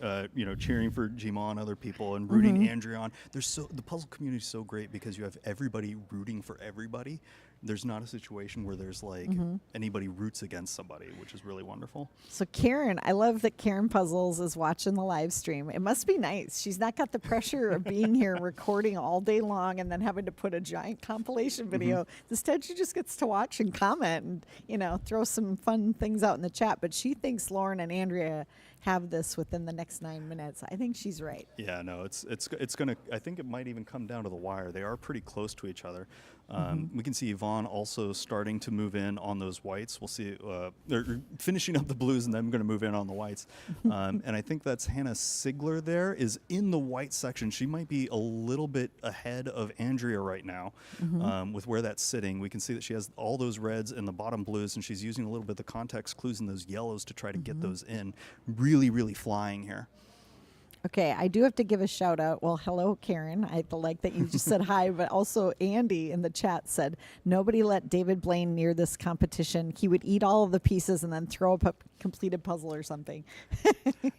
cheering for Jima and other people and rooting Andrea on. The puzzle community is so great because you have everybody rooting for everybody. There's not a situation where there's anybody roots against somebody, which is really wonderful. So Karen, I love that Karen Puzzles is watching the live stream. It must be nice. She's not got the pressure of being here recording all day long and then having to put a giant compilation video. Instead, she just gets to watch and comment and, throw some fun things out in the chat. But she thinks Lauren and Andrea have this within the next 9 minutes. I think she's right. Yeah, no, it's gonna. I think it might even come down to the wire. They are pretty close to each other. We can see Yvonne also starting to move in on those whites. We'll see. They're finishing up the blues and then going to move in on the whites. And I think that's Hannah Sigler. There is in the white section. She might be a little bit ahead of Andrea right now with where that's sitting. We can see that she has all those reds and the bottom blues, and she's using a little bit of the context clues in those yellows to try to get those in. Really, really flying here. Okay, I do have to give a shout out. Well, hello, Karen. I like that you just said hi, but also Andy in the chat said, nobody let David Blaine near this competition. He would eat all of the pieces and then throw up a completed puzzle or something.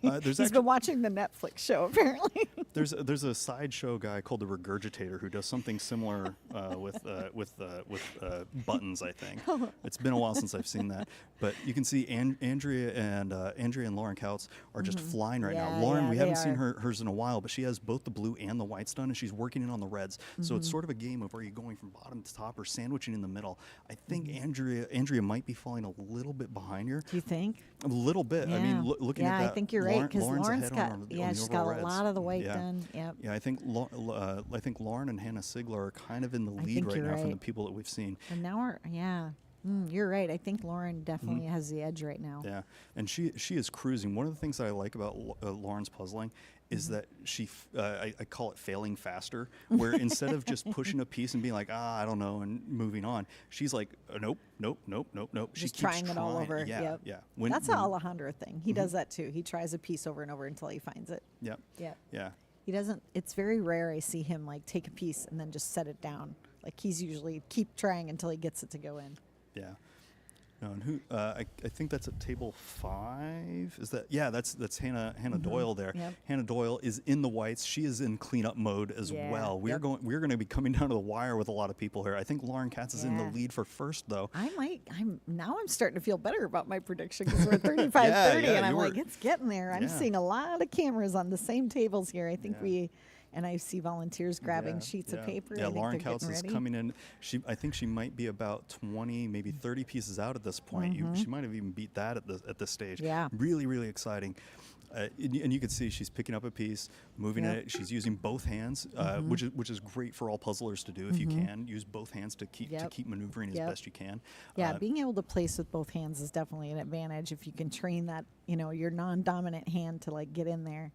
He's been watching the Netflix show, apparently. There's a sideshow guy called the Regurgitator who does something similar with buttons, I think. It's been a while since I've seen that. But you can see Andrea and Lauren Kautz are just flying right now. Lauren, we haven't seen seen hers in a while, but she has both the blue and the whites done, and she's working in on the reds. So it's sort of a game of where you're going from bottom to top or sandwiching in the middle. I think Andrea might be falling a little bit behind here. Do you think? A little bit. I mean, looking at that. I think you're right, because Lauren's Lauren's ahead got, on the she's got overall a reds. lot of the white Yeah. done. Yep. Yeah, I think Lauren and Hannah Sigler are kind of in the I lead think right you're now from the right. people that we've seen. And now you're right. I think Lauren definitely has the edge right now. Yeah, and she is cruising. One of the things that I like about Lauren's puzzling is that I call it failing faster, where instead of just pushing a piece and being like, I don't know, and moving on, she's like, nope. She Just keeps trying it all over. Yeah, Yep. yeah. That's an Alejandro thing. He does that too. He tries a piece over and over until he finds it. Yep. Yep. Yeah. He doesn't. It's very rare I see him like take a piece and then just set it down. Like he's usually keep trying until he gets it to go in. Yeah. No, and who? I think that's at table 5. Is that? Yeah, that's Hannah Doyle there. Yep. Hannah Doyle is in the whites. She is in cleanup mode as Yeah, well. We're yep. going to be coming down to the wire with a lot of people here. I think Lauren Katz is in the Yeah. lead for first though. I'm starting to feel better about my prediction because we're 35-30, Yeah, and I'm you were- like, it's getting there. I'm Yeah. seeing a lot of cameras on the same tables here. I think Yeah. and I see volunteers grabbing sheets of paper. Yeah, I think Lauren they're Kautz getting is ready. coming in. I think she might be about 20, maybe 30 pieces out at this point. She might have even beat that at this stage. Yeah. Really, really exciting. And you can see she's picking up a piece, moving Yep. it. She's using both hands, which is great for all puzzlers to do if you can use both hands to keep maneuvering as Yep. best you can. Yeah, being able to place with both hands is definitely an advantage if you can train that, your non-dominant hand to like get in there.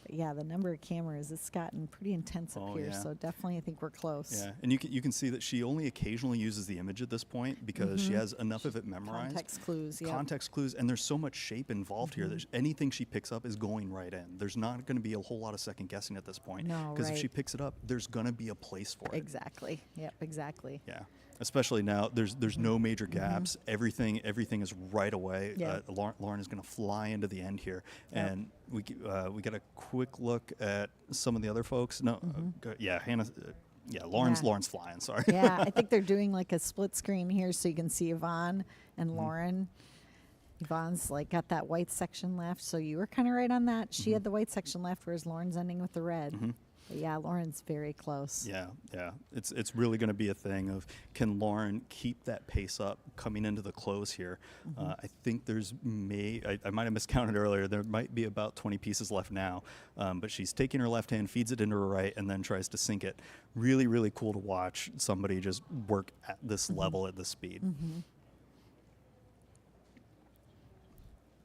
But yeah, the number of cameras, it's gotten pretty intense up Oh, here. yeah. So definitely I think we're close. Yeah, and you can see that she only occasionally uses the image at this point because she has enough of it memorized. Context clues, yep. Context clues, and there's so much shape involved here that anything she picks up is going right in. There's not going to be a whole lot of second guessing at this point. No, because if right. she picks it up, there's going to be a place for it. Exactly. Yep, exactly. Yeah. Especially now, there's no major gaps. Everything is right away. Yeah. Lauren is going to fly into the end here, Yep. and we get a quick look at some of the other folks. No, yeah, Hannah. Yeah, Lauren's flying. Sorry. Yeah, I think they're doing like a split screen here so you can see Yvonne and Lauren. Yvonne's like got that white section left, so you were kind of right on that. She had the white section left, whereas Lauren's ending with the red. But yeah, Lauren's very close. Yeah. It's really going to be a thing of, can Lauren keep that pace up coming into the close here? I think I might have miscounted earlier. There might be about 20 pieces left now, but she's taking her left hand, feeds it into her right, and then tries to sink it. Really, really cool to watch somebody just work at this level at this speed.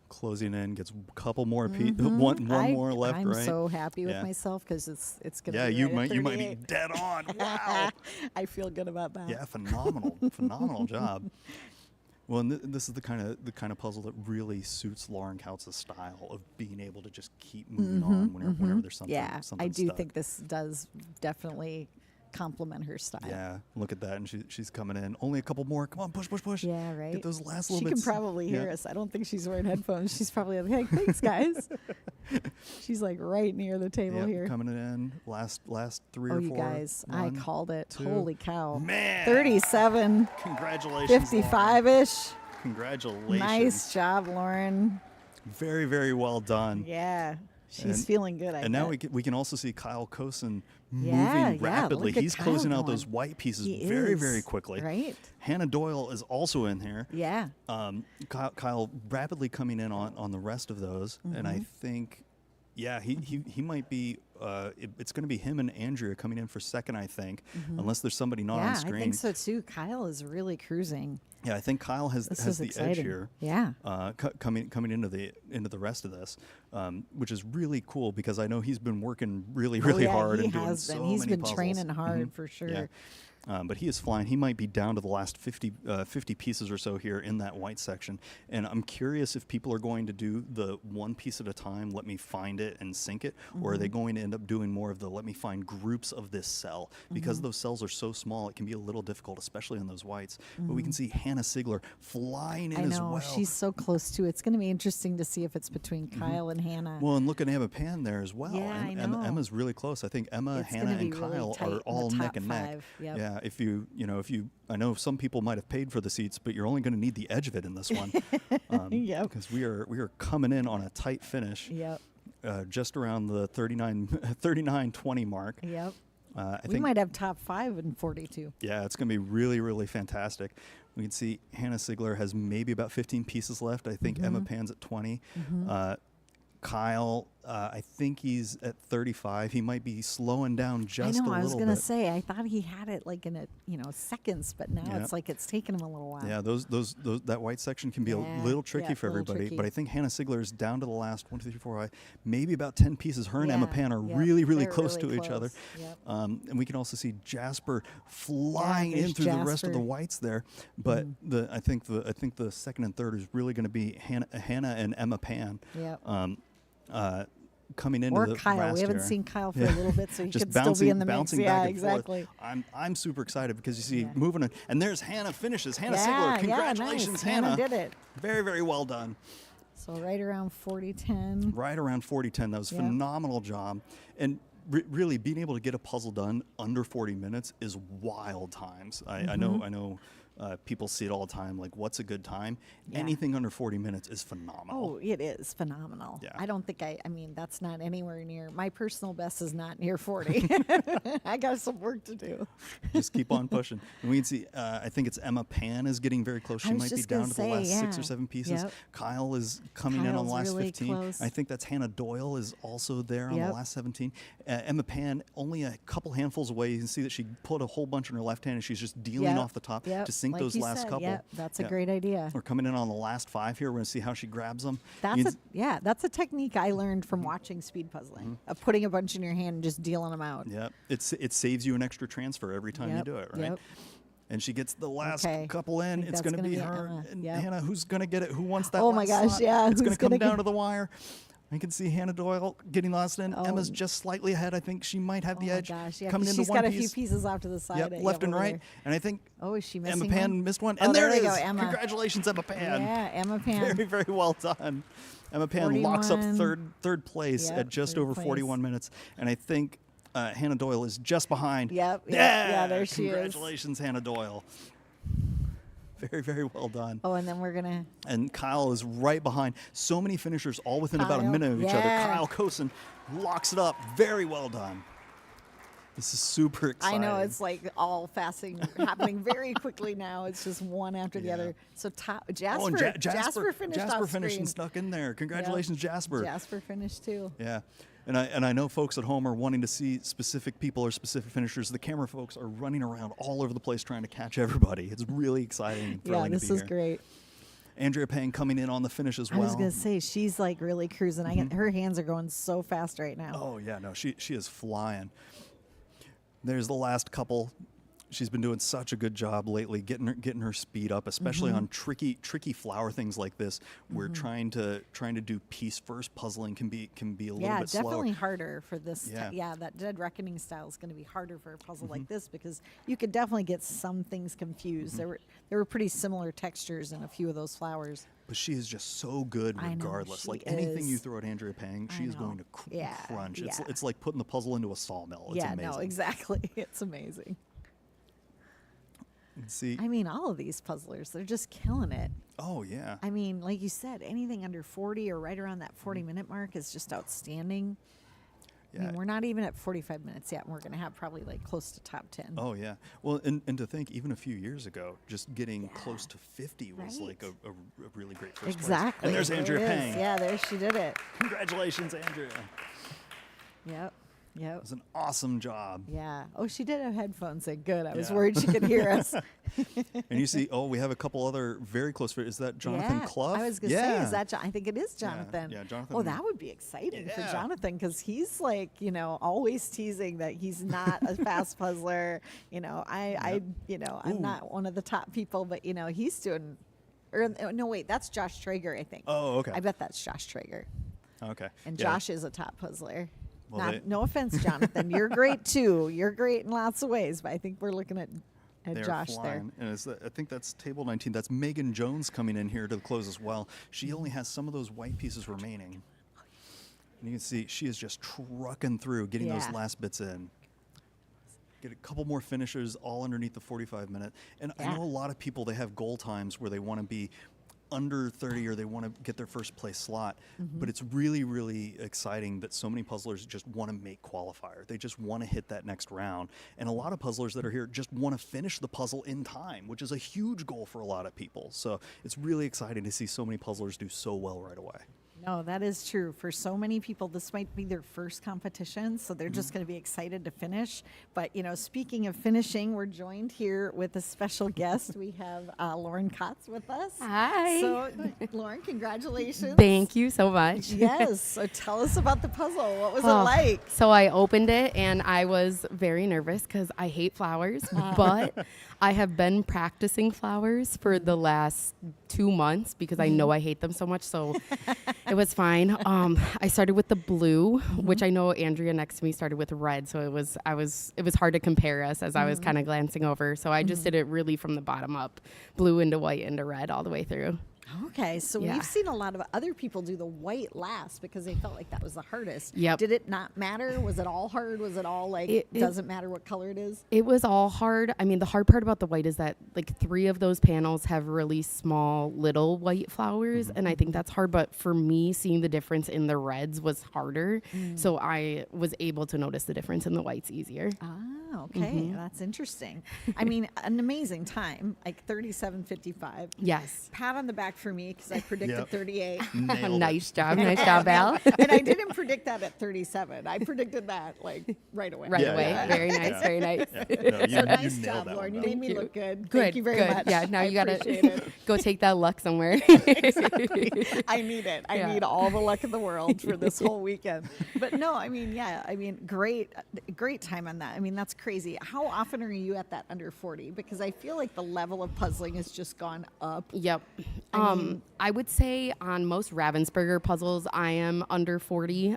Closing in, gets a couple more one more left, I'm right? so happy with Yeah. myself because it's gonna. Yeah, be you right at might be 38. dead on. Wow. I feel good about that. Yeah, phenomenal job. Well, and this is the kind of puzzle that really suits Lauren Kautz's style of being able to just keep moving on whenever there's something. Yeah, something I do stuck. think this does definitely complement her style. Yeah, look at that, and she's coming in. Only a couple more. Come on, push. Yeah, right. Get those last She little can bits. probably hear Yeah. us. I don't think she's wearing headphones. She's probably like, "Hey, thanks, guys." She's like right near the table Yep, here. coming in. Last 3 Oh, or you 4. guys, I One, called it. two. Holy cow! Man, 37, Congratulations, Lauren. 55-ish. Congratulations. Nice job, Lauren. Very, very well done. Yeah, she's And- feeling good. And now we can also see Kyle Kosin Yeah, moving rapidly. look at He's Kyle closing out going. those white pieces He very, is, very quickly. right? Hannah Doyle is also in here. Yeah. Kyle rapidly coming in on the rest of those, and I think, yeah, he might be. It's going to be him and Andrea coming in for second, I think, unless there's somebody not Yeah, on screen. I think so too. Kyle is really cruising. Yeah, I think Kyle has This is the exciting. edge here. Yeah. Coming into the rest of this, which is really cool because I know he's been working really Oh, yeah, hard he and doing has so been. He's many been puzzles. training hard for Yeah. sure. But he is flying. He might be down to the last 50 pieces or so here in that white section. And I'm curious if people are going to do the one piece at a time, let me find it and sink it, or are they going to end up doing more of the let me find groups of this cell? Because those cells are so small, it can be a little difficult, especially on those whites. But we can see Hannah Sigler flying in I as know well. she's so close to it. It's going to be interesting to see if it's between Kyle and Hannah. Well, and look at Emma Pan there as well. Yeah, I Emma, know. Emma's really close. I think Emma, It's Hannah, gonna and be really Kyle tight in are the all top neck and neck. 5. Yep. Yeah, if you I know some people might have paid for the seats, but you're only going to need the edge of it in this one. Yep. Because we are coming in on a tight finish. Yep. just around the 39-20 mark. Yep. I We think might have top 5 in 42. Yeah, it's going to be really, really fantastic. We can see Hannah Sigler has maybe about 15 pieces left. I think Emma Pan's at 20. Kyle, I think he's at 35. He might be slowing down just a I little know. bit. I was gonna say. I thought he had it like in a seconds, but now Yeah. it's like it's taken him a little while. Yeah, those that white section can be a Yeah, little tricky yeah, for a little everybody. tricky. But I think Hannah Sigler is down to the last 1, 2, 3, 4, 5, maybe about 10 pieces. Her and Emma Yeah, Pan are yep, really, really they're close really to each other. close, yep. And we can also see Jasper flying in there's through the rest of the Jasper. whites there. But I think the second and third is really going to be Hannah and Emma Pan. Yep. Coming into Or the Kyle. last We haven't here. seen Kyle for Yeah. a little bit, so he Just could bouncing, still be in the mix. bouncing Yeah, back and exactly. forth. I'm super excited because you see Yeah. moving on, and there's Hannah finishes. Hannah Yeah, Sigler, yeah, congratulations, nice. Hannah. Hannah did it. Very, very well done. So right around 40-10. Right around 40-10. That was a Yep. phenomenal job, and really being able to get a puzzle done under 40 minutes is wild times. I know. People see it all the time. Like, what's a good time? Yeah. Anything under 40 minutes is phenomenal. Oh, it is phenomenal. Yeah. I don't think I mean, that's not anywhere near. My personal best is not near 40. I got some work to do. Just keep on pushing. And we can see, I think it's Emma Pan is getting very close. She I was might be just down gonna to the last say, 6 or yeah. 7 pieces. Yep. Kyle is coming in on the Kyle's last really 15. close. I think that's Hannah Doyle is also there on the Yep. last 17. Emma Pan, only a couple handfuls away. You can see that she put a whole bunch in her left hand and she's just dealing Yep, off the top yep. to sink Like those you last said, couple. yep, that's a Yeah. great idea. We're coming in on the last 5 here. We're going to see how she grabs them. That's a technique I learned Mm-hmm. from watching speed puzzling, of putting a bunch in your hand and just dealing them out. Yeah, it saves you an extra transfer every time you Yep, do it, right? yep. And she gets the last Okay. couple in. think It's that's going to gonna be be her Emma. and Yep. Hannah. Who's going to get it? Who wants that? Oh my last gosh, slot? yeah, It's going who's to come gonna down get- to the wire. I can see Hannah Doyle getting the last in. Oh, Emma's just slightly ahead. I think she might have Oh the my edge. gosh, yeah, coming 'cause into she's one got a piece. few pieces off to the side. Yep, left and over right. there. And I think Oh, is she Emma missing Pan one? missed one. Oh, And there there it we is. go, Emma. Congratulations, Emma Pan. Yeah, Emma Pan. Very, very well done. Emma Pan locks up 41. third place Yep, at just third over place. 41 minutes. And I think Hannah Doyle is just behind. Yep, yep, Yeah, yeah, there she is. Congratulations, Hannah Doyle. Very, very well done. Oh, and then we're gonna. And Kyle is right behind. So many finishers all within about a Kyle, minute of each other. yeah. Kyle Kosen locks it up. Very well done. This is super I exciting. know it's like all happening very quickly now. It's just one after the Yeah. other. So Jasper, Oh, and Jasper finished Jasper off finished screen. and stuck in there. Congratulations, Jasper. Jasper finished too. Yeah. And I know folks at home are wanting to see specific people or specific finishers. The camera folks are running around all over the place trying to catch everybody. It's really exciting and Yeah, thrilling this to be is here. great. Andrea Pang coming in on the finish as I well. was gonna say she's like really cruising. Her hands are going so fast right now. Oh yeah, no, she is flying. There's the last couple. She's been doing such a good job lately, getting her speed up, especially on tricky flower things like this. Where trying to do piece first puzzling can be a little Yeah, bit slower. definitely harder for this. Yeah. Yeah, that Dead Reckoning style is going to be harder for a puzzle like this because you could definitely get some things confused. There were pretty similar textures in a few of those flowers. But she is just so good I know, regardless. she Like anything you is. throw at Andrea Pang, I she is know. going to Yeah, crunch. yeah. It's like putting the puzzle into a sawmill. It's yeah, amazing. no, exactly. It's amazing. And see, I mean, all of these puzzlers, they're just killing it. oh yeah. I mean, like you said, anything under 40 or right around that 40-minute mark is just outstanding. I Yeah. mean, we're not even at 45 minutes yet, and we're going to have probably like close to top 10. Oh yeah. Well, and to think even a few years ago, just getting close to 50 was like Right. a really great first place. Exactly. And there's There Andrea it is. Pang. Yeah, there she did it. Congratulations, Andrea. Yep. It Yep. was an awesome job. Yeah. Oh, she did have headphones in. Good. I was Yeah. worried she could hear us. And you see, we have a couple other very close. Is that Jonathan yeah. Clough? I was going to say, is that I think it is Yeah, Jonathan. yeah, Jonathan. Oh, that would be exciting for Yeah. Jonathan because he's like, always teasing that he's not a fast puzzler. I'm Ooh. not one of the top people, but he's doing. Or no, wait, that's Josh Traeger, I think. Oh, okay. I bet that's Josh Traeger. Okay. And Yeah. Josh is a top puzzler. Well, they- No offense, Jonathan. You're great too. You're great in lots of ways, but I think we're looking at They're Josh there. flying. And I think that's table 19. That's Megan Jones coming in here to the close as well. She only has some of those white pieces remaining. And you can see she is just trucking through, getting those Yeah. last bits in. Get a couple more finishers all underneath the 45-minute. And I Yeah. know a lot of people, they have goal times where they want to be under 30 or they want to get their first place slot. But it's really, really exciting that so many puzzlers just want to make qualifier. They just want to hit that next round. And a lot of puzzlers that are here just want to finish the puzzle in time, which is a huge goal for a lot of people. So it's really exciting to see so many puzzlers do so well right away. No, that is true. For so many people, this might be their first competition, so they're just going to be excited to finish. But, speaking of finishing, we're joined here with a special guest. We have Lauren Kotz with us. Hi. So, Lauren, congratulations. Thank you so much. Yes. So, tell us about the puzzle. What was it Oh, like? So I opened it and I was very nervous because I hate flowers, but I have been practicing flowers for the last 2 months because I know I hate them so much. So it was fine. I started with the blue, which I know Andrea next to me started with red. So it was hard to compare us as I was kind of glancing over. So I just did it really from the bottom up, blue into white into red all the way through. Okay, so Yeah. we've seen a lot of other people do the white last because they felt like that was the hardest. Yep. Did it not matter? Was it all hard? Was it all like, It- doesn't matter what color it is? It was all hard. I mean, the hard part about the white is that like 3 of those panels have really small little white flowers. And I think that's hard. But for me, seeing the difference in the reds was harder. So I was able to notice the difference in the whites easier. Ah, okay. That's interesting. I mean, an amazing time, like 37:55. Yes. Pat on the back for me because I predicted Yep. 38. Nailed it. Nice job. Nice job, Al. And I didn't predict that at 37. I predicted that like right away. Right Yeah, away. yeah. Very nice. Yeah. Very nice. Yeah, no, you So nice nailed job, that Lauren. You one, made though. me look good. Good. Thank you very good. much. Yeah. Now I you gotta appreciate it. go take that luck somewhere. I need it. I Yeah. need all the luck in the world for this whole weekend. But no, I mean, yeah, I mean, great time on that. I mean, that's crazy. How often are you at that under 40? Because I feel like the level of puzzling has just gone up. Yep. mean- I would say on most Ravensburger puzzles, I am under 40.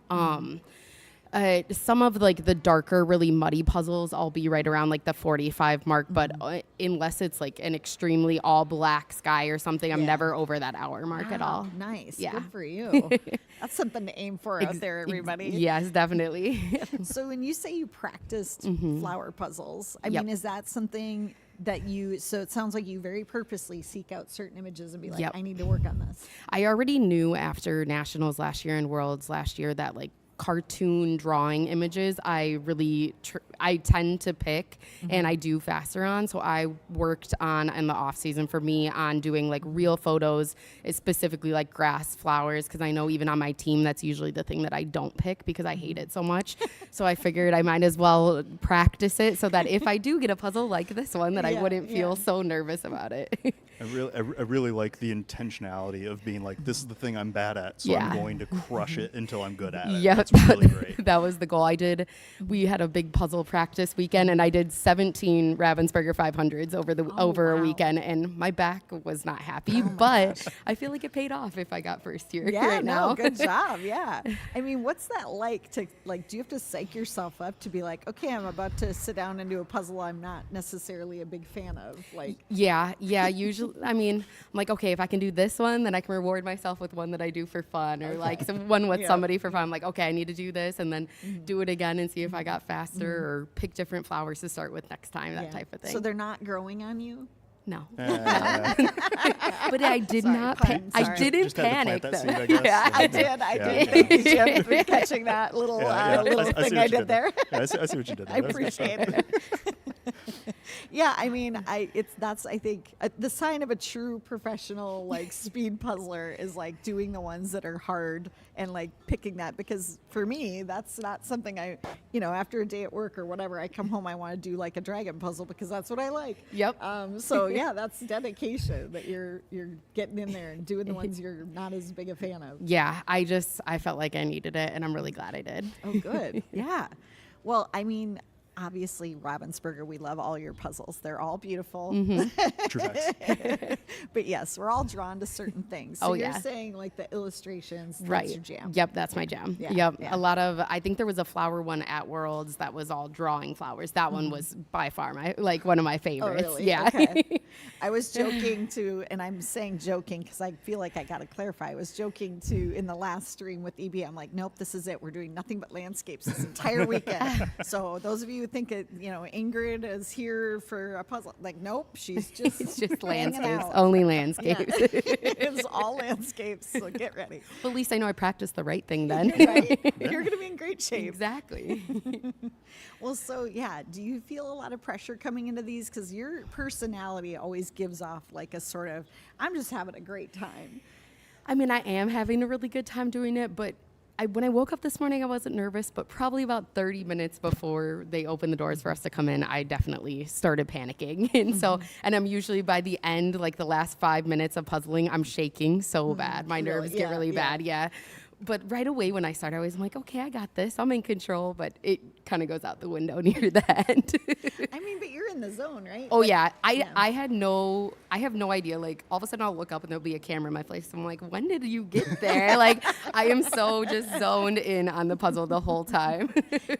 Some of like the darker, really muddy puzzles, I'll be right around like the 45 mark. But unless it's like an extremely all black sky or something, I'm Yeah. never over that hour mark at Wow, all. Nice. Yeah. Good for you. That's something to aim for out there, everybody. Yes, definitely. So when you say you practiced flower puzzles, I Yep. mean, is that something that so it sounds like you very purposely seek out certain images and be like, Yep. I need to work on this. I already knew after Nationals last year and Worlds last year that like cartoon drawing images I really I tend to pick and I do faster on. So I worked on in the off season for me on doing like real photos, specifically like grass, flowers, because I know even on my team that's usually the thing that I don't pick because I hate it so much. So I figured I might as well practice it so that if I do get a puzzle like this one that I Yeah, wouldn't feel yeah. so nervous about it. I really like the intentionality of being like, this is the thing I'm bad at, so I'm Yeah. going to crush it until I'm good at it. Yep, That's really great. that was the goal. We had a big puzzle practice weekend, and I did 17 Ravensburger 500s over a wow. weekend, and my back was not happy, but I feel like it paid off if I got first here Yeah, right no, now. good job. Yeah. I mean, what's that like to like, do you have to psych yourself up to be like, okay, I'm about to sit down and do a puzzle I'm not necessarily a big fan of? Like, Yeah, usually, I mean, I'm like, okay, if I can do this one, then I can reward myself with one that I do for fun, or like one with Yeah. somebody for fun. I'm like, okay, I need to do this, and then do it again and see if I got faster, or pick different flowers to start with next time, that yeah. type of thing. So they're not growing on you? No. Uh, But I did Sorry, not. pun, I sorry. didn't just had to panic. plant that though. seed, I guess. Yeah, I did. Yeah, Did you have been catching that little little I see thing what I you did there? Yeah, I see what you did there. I That was good stuff. appreciate it. Yeah, I mean, that's I think the sign of a true professional like speed puzzler is like doing the ones that are hard and like picking that, because for me that's not something after a day at work or whatever, I come home, I want to do like a dragon puzzle because that's what I like. Yep. So yeah, that's dedication that you're getting in there and doing the ones you're not as big a fan of. Yeah, I felt like I needed it, and I'm really glad I did. Oh, good. Yeah. Well, I mean, obviously, Ravensburger, we love all your puzzles. They're all beautiful. True facts. But yes, we're all drawn to certain things. So Oh, you're yeah. saying like the illustrations, that's Right. your jam. Yep, that's my jam. Yeah, Yep. yeah. A lot of, I think there was a flower one at Worlds that was all drawing flowers. That one was by far one of my Oh, favorites. really? Yeah. Okay. I was joking and I'm saying joking because I feel like I got to clarify. I was joking in the last stream with EB. I'm like, nope, this is it. We're doing nothing but landscapes this entire weekend. So those of you would think it, Ingrid is here for a puzzle. Like, nope, she's just It's just hanging landscapes, out. only Yeah. landscapes. It's all landscapes, so get ready. Well, at least I know I practiced the right thing then. Right? You're going to be in great shape. Exactly. Well, so yeah, do you feel a lot of pressure coming into these? Because your personality always gives off like a sort of, I'm just having a great time. I mean, I am having a really good time doing it, but when I woke up this morning, I wasn't nervous, but probably about 30 minutes before they opened the doors for us to come in, I definitely started panicking. And so, and I'm usually by the end, like the last 5 minutes of puzzling, I'm shaking so bad. My Really? nerves get Yeah, really yeah. bad. Yeah. But right away when I started, I was like, okay, I got this. I'm in control, but it kind of goes out the window near the end. I mean, but you're in the zone, right? Oh Like, yeah, I yeah. have no idea. Like all of a sudden I'll look up and there'll be a camera in my face. I'm like, when did you get there? Like I am so just zoned in on the puzzle the whole time.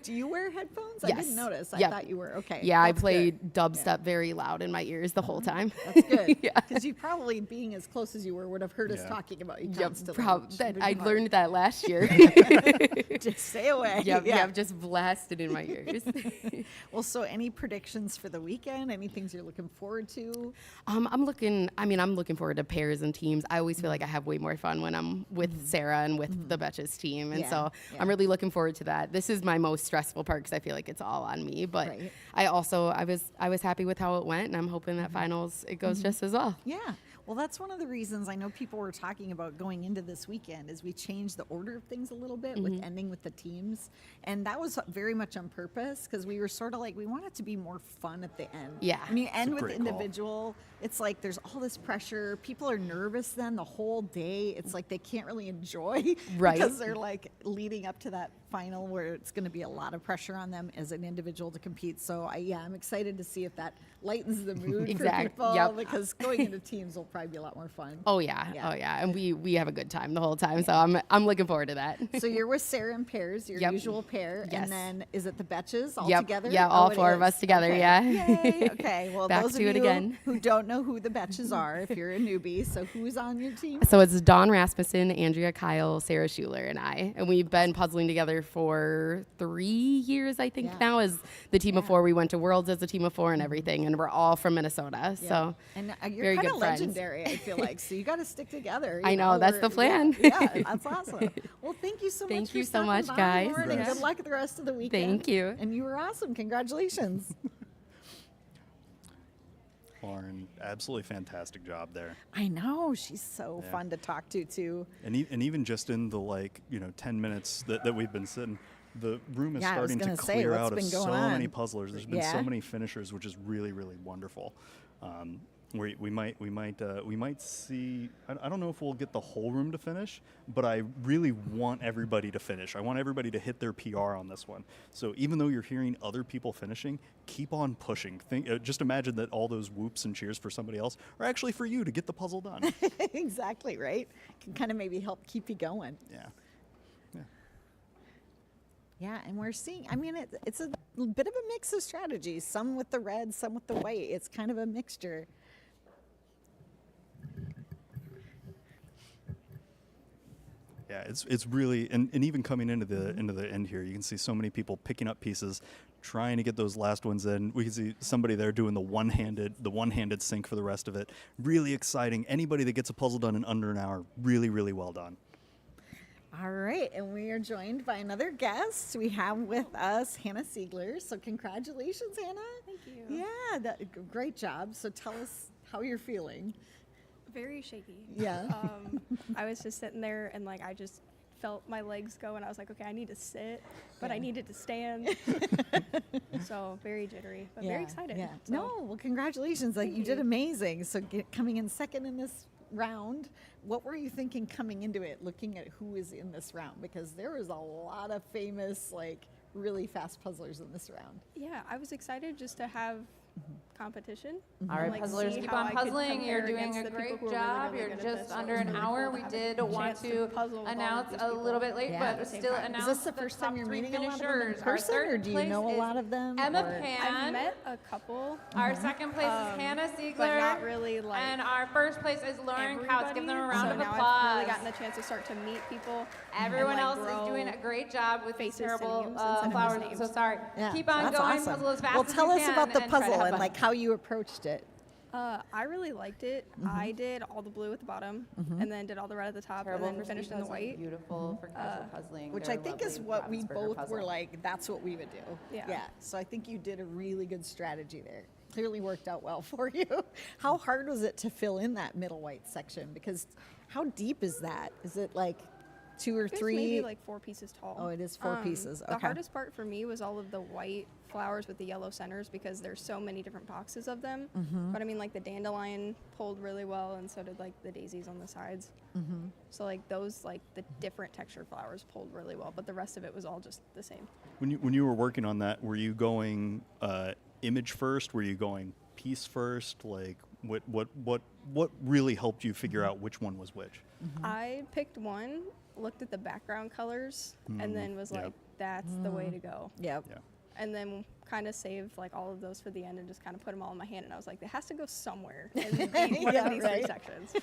Do you wear headphones? I Yes. didn't notice. I Yep. thought you were. Okay. Yeah, I that's played good. dubstep very loud in my ears the whole time. That's good. Yeah. Because you probably, being as close as you were, would have heard us Yeah. talking about you Yep, constantly. which that would be I hard. learned that last year. Just stay away. Yep, Yeah. yep, just blasted in my ears. Well, so any predictions for the weekend? Any things you're looking forward to? I'm looking forward to pairs and teams. I always feel like I have way more fun when I'm with Sarah and with the Betches team. And Yeah, so yeah. I'm really looking forward to that. This is my most stressful part because I feel like it's all on me. But Right. I was happy with how it went, and I'm hoping that finals it goes just as well. Yeah. Well, that's one of the reasons I know people were talking about going into this weekend is we changed the order of things a little bit with ending with the teams. And that was very much on purpose because we were sort of like, we want it to be more fun at the end. Yeah. When you end a with great call. individual, it's like there's all this pressure. People are nervous then the whole day. It's like they can't really enjoy Right. because they're like leading up to that final where it's going to be a lot of pressure on them as an individual to compete. So I'm excited to see if that lightens the mood for people Yep. because going into teams will probably be a lot more fun. Oh yeah, Yeah. oh yeah, and we have a good time the whole time. So I'm looking forward to that. So you're with Sarah in pairs, your Yep. usual pair, Yes. and then is it the Betches all Yep. together? Yeah, Oh, all it four of is. us together, Okay. yeah. Yay. Okay. Well, Back those to of it you again. who don't know who the Betches are, if you're a newbie, so who's on your team? So it's Dawn Rasmussen, Andrea Kyle, Sarah Schuler, and I. And we've been puzzling together for 3 years, I think, Yeah. now as the team of Yeah. four. We went to Worlds as a team of four and everything, and we're all from Minnesota. Yeah. So and you're very kind good of friends. legendary, I feel like. So you got to stick together. I know, that's the plan. Yeah, that's awesome. Well, thank you so much. Thank for you so stopping much, by, guys. Lauren, and Congrats. good luck the rest of the weekend. Thank you. And you were awesome. Congratulations. Lauren, absolutely fantastic job there. I know she's so Yeah. fun to talk to too. And even just in the 10 minutes that we've been sitting, the room is Yeah, I was starting to gonna say, clear what's out of been so going many on? puzzlers. There's been Yeah. so many finishers, which is really, really wonderful. We might see. I don't know if we'll get the whole room to finish, but I really want everybody to finish. I want everybody to hit their PR on this one. So even though you're hearing other people finishing, keep on pushing. Just imagine that all those whoops and cheers for somebody else are actually for you to get the puzzle done. Exactly, right? Can kind of maybe help keep you going. Yeah. Yeah, and we're seeing, I mean, it's a bit of a mix of strategies, some with the red, some with the white. It's kind of a mixture. Yeah, it's really and even coming into the end here, you can see so many people picking up pieces, trying to get those last ones in. We can see somebody there doing the one-handed sink for the rest of it. Really exciting. Anybody that gets a puzzle done in under an hour, really, really well done. All right, and we are joined by another guest. We have with us Hannah Siegler. So congratulations, Hannah. Thank you. Yeah, great job. So tell us how you're feeling. Very shaky. Yeah. I was just sitting there and I just felt my legs go and I was like, okay, I need to sit, but I needed to stand. So very jittery, but very excited. Yeah. So, No, well, congratulations. Like, Thank you did you. amazing. So coming in second in this round, what were you thinking coming into it, looking at who is in this round? Because there was a lot of famous, really fast puzzlers in this round. Yeah, I was excited just to have competition. All right, like, puzzlers, see keep how on I could puzzling. You're compare doing against a the people great who are really, job. really You're good at just this. under So an it's really hour. cool We having did a want chance to puzzle with all of announce these a little people bit late, Yeah. but at the same still time. announce Is this the the first time top you're 3 meeting a lot of them in finishers. Our person, or third do you place know a is lot of them? Emma or- Pan. I've met a couple, Our second place is Hannah Siegler. but not really like and our first place is Lauren Couch. Give them a round so of now applause. I've really gotten the chance to start to meet people. Everyone and, else like, is doing grow a great job with these faces to terrible names instead of flowers. just I'm so names. sorry. Yeah, Keep on that's going, awesome. puzzle as fast Well, as tell you us can about the and try to puzzle have and fun. like how you approached it. I really liked it. I did all the blue at the bottom, and then did all the red at the top, Terrible and then for finished in the speed puzzling, white. Beautiful for casual puzzling. Which They're I think is lovely what we Ravensburger both puzzle. were like, that's what we would do. Yeah. So I think you did a really good strategy there. Clearly worked out well for you. How hard was it to fill in that middle white section? Because how deep is that? Is it like 2 or It was 3? maybe like 4 pieces tall. Oh, it is 4 pieces. The Okay. hardest part for me was all of the white flowers with the yellow centers because there's so many different boxes of them. But I mean, like the dandelion pulled really well, and so did like the daisies on the sides. So like those, like the different textured flowers pulled really well, but the rest of it was all just the same. When you were working on that, were you going image first? Were you going piece first? Like what really helped you figure out which one was which? I picked one, looked at the background colors, and then was Yep. like, that's the way to go. Yep. Yeah. And then kind of saved like all of those for the end and just kind of put them all in my hand. And I was like, it has to go somewhere in one Yeah, of these right. 3 sections.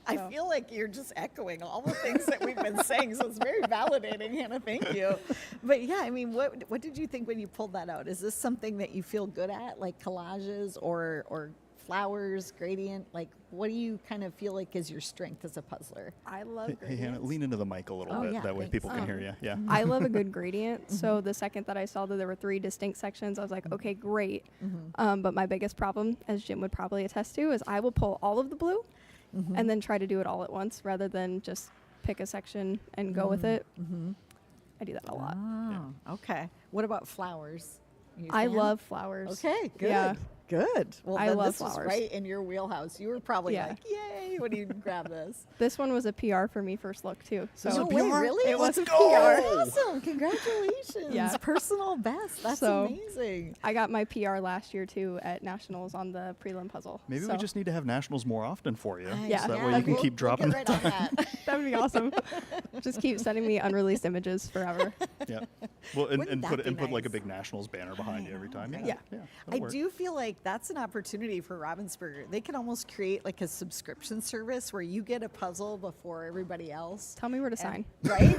I So- feel like you're just echoing all the things that we've been saying, so it's very validating, Hannah. Thank you. But yeah, I mean, what did you think when you pulled that out? Is this something that you feel good at, like collages or flowers, gradient? Like, what do you kind of feel like is your strength as a puzzler? I love Hey, Hannah, gradients. lean into the mic a little Oh, bit. yeah, That way thanks. people can hear you. Yeah. I love a good gradient. So the second that I saw that there were 3 distinct sections, I was like, okay, great. But my biggest problem, as Jim would probably attest to, is I will pull all of the blue and then try to do it all at once rather than just pick a section and go with it. I do that a lot. Oh, okay. What about flowers? You a I fan? love flowers. Okay, good. Yeah. Good. Well, I then love this was flowers. right in your wheelhouse. You were probably Yeah. like, "Yay!" when you grab this. This one was a PR for me first look too. So No way, really? It was a Let's PR. go! Awesome! Congratulations. Yeah. Personal best. That's So- amazing. I got my PR last year too at nationals on the prelim puzzle. Maybe so we just need to have nationals more often for you. Yeah. So that way you can keep dropping. We'll get right on that. that would be awesome. Just keep sending me unreleased images forever. Yeah. Well, and, Wouldn't and that put be and put like a nice? big nationals banner behind you every time. Yeah. Yeah. Yeah. I that'll work. do feel like that's an opportunity for Ravensburger. They can almost create like a subscription service where you get a puzzle before everybody else. Tell me where to sign. Right?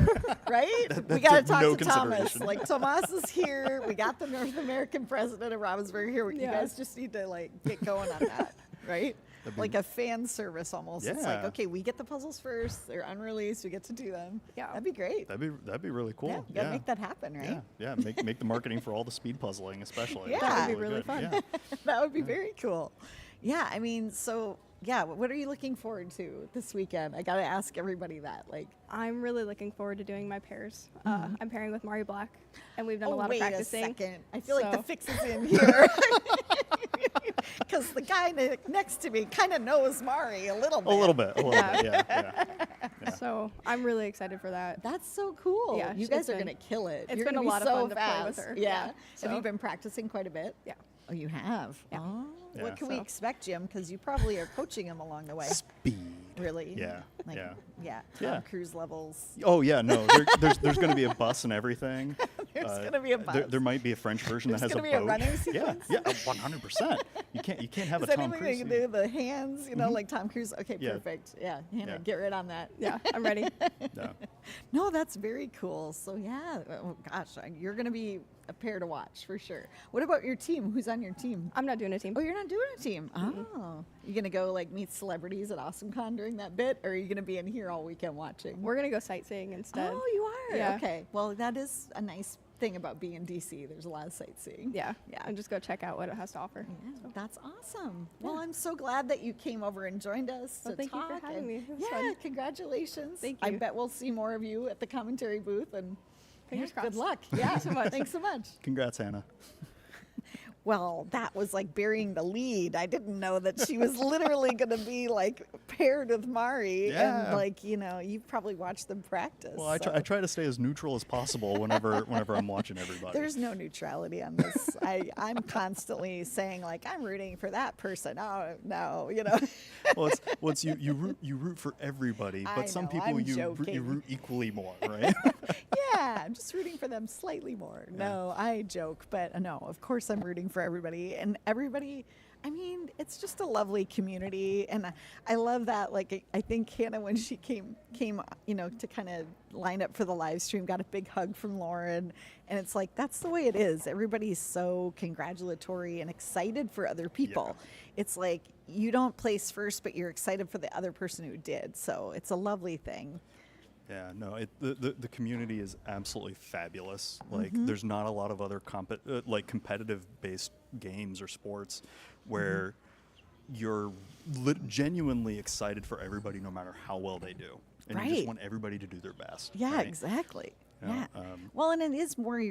Right? We got to took talk no to Thomas. consideration. Like, Tomas is here. We got the North American president of Ravensburger here. You Yeah. guys just need to, like, get going on that, right? That'd be- Like a fan service almost. It's like, Yeah. okay, we get the puzzles first. They're unreleased. We get to do them. Yeah. That'd be great. That'd be really cool. Yeah, you got to make that happen, right? Yeah. Make the marketing for all the speed puzzling, especially. Yeah. That'd That would be really good. fun. Yeah. That would be very cool. Yeah, I mean, so, yeah, what are you looking forward to this weekend? I got to ask everybody that. Like, I'm really looking forward to doing my pairs. I'm pairing with Mari Black, and we've done a lot wait of practicing. a second. I feel like the So- fix is in here. Because the guy next to me kind of knows Mari a little bit. A little bit. Yeah. Yeah. So I'm really excited for that. That's so cool. Yeah, you it's guys are been- going to kill it. it's You're been gonna a be lot of so fun to play with fast. her. Yeah. Yeah, Have you so- been practicing quite a bit? Yeah. Oh, you have? Yeah. Oh. Yeah. What can we So- expect, Jim? Because you probably are coaching him along the way. Speed. Really? Yeah, Like, yeah. Yeah. Yeah. Tom Cruise levels. Oh yeah, no. There's going to be a bus and everything. There's gonna be a There, bus. there might be a French version that There's has a gonna be a boat. running Yeah, sequence? yeah, 100%. You can't have Is a Tom anything Cruise. you can do? The hands, you know, like Tom Cruise? Okay, Yeah. perfect. Yeah. Hannah, Yeah. get right on that. Yeah, I'm ready. No. No, that's very cool. So yeah, oh gosh, you're going to be a pair to watch for sure. What about your team? Who's on your team? I'm not doing a team. Oh, you're not doing a team. Oh, you gonna go like meet celebrities at AwesomeCon during that bit, or are you gonna be in here all weekend watching? We're gonna go sightseeing instead. Oh, you are. Yeah. Okay. Well, that is a nice thing about being in DC. There's a lot of sightseeing. Yeah, Yeah. and just go check out what it has to offer. Yeah, that's awesome. Well, I'm so glad that you came over and joined us Well, to thank you talk. for having and me. It was yeah, fun. congratulations. Thank I you. bet we'll see more of you at the commentary booth and Fingers yeah, good crossed. luck. Thank Yeah. you so much. Thanks so much. Congrats, Hannah. Well, that was like burying the lead. I didn't know that she was literally going to be like paired with Mari. Yeah. And like, you know, you've probably watched them practice. Well, I so. try to stay as neutral as possible whenever I'm watching everybody. There's no neutrality on this. I'm constantly saying like, I'm rooting for that person. Oh, no, you know. well, it's you root for everybody, but I some know, people I'm you joking. root equally more, right? Yeah, I'm just rooting for them slightly more. No, I joke, but no, of course I'm rooting for everybody. And everybody, I mean, it's just a lovely community. And I love that. Like, I think Hannah, when she came, you know, to kind of line up for the live stream, got a big hug from Lauren. And it's like, that's the way it is. Everybody's so congratulatory and excited for other people. Yeah. It's like, you don't place first, but you're excited for the other person who did. So it's a lovely thing. Yeah, no, the community is absolutely fabulous. Like, there's not a lot of other competitive-based games or sports where you're genuinely excited for everybody, no matter how well they do, and you just want everybody to do their best. Yeah, right? exactly. You know, Yeah. Well, and it is more,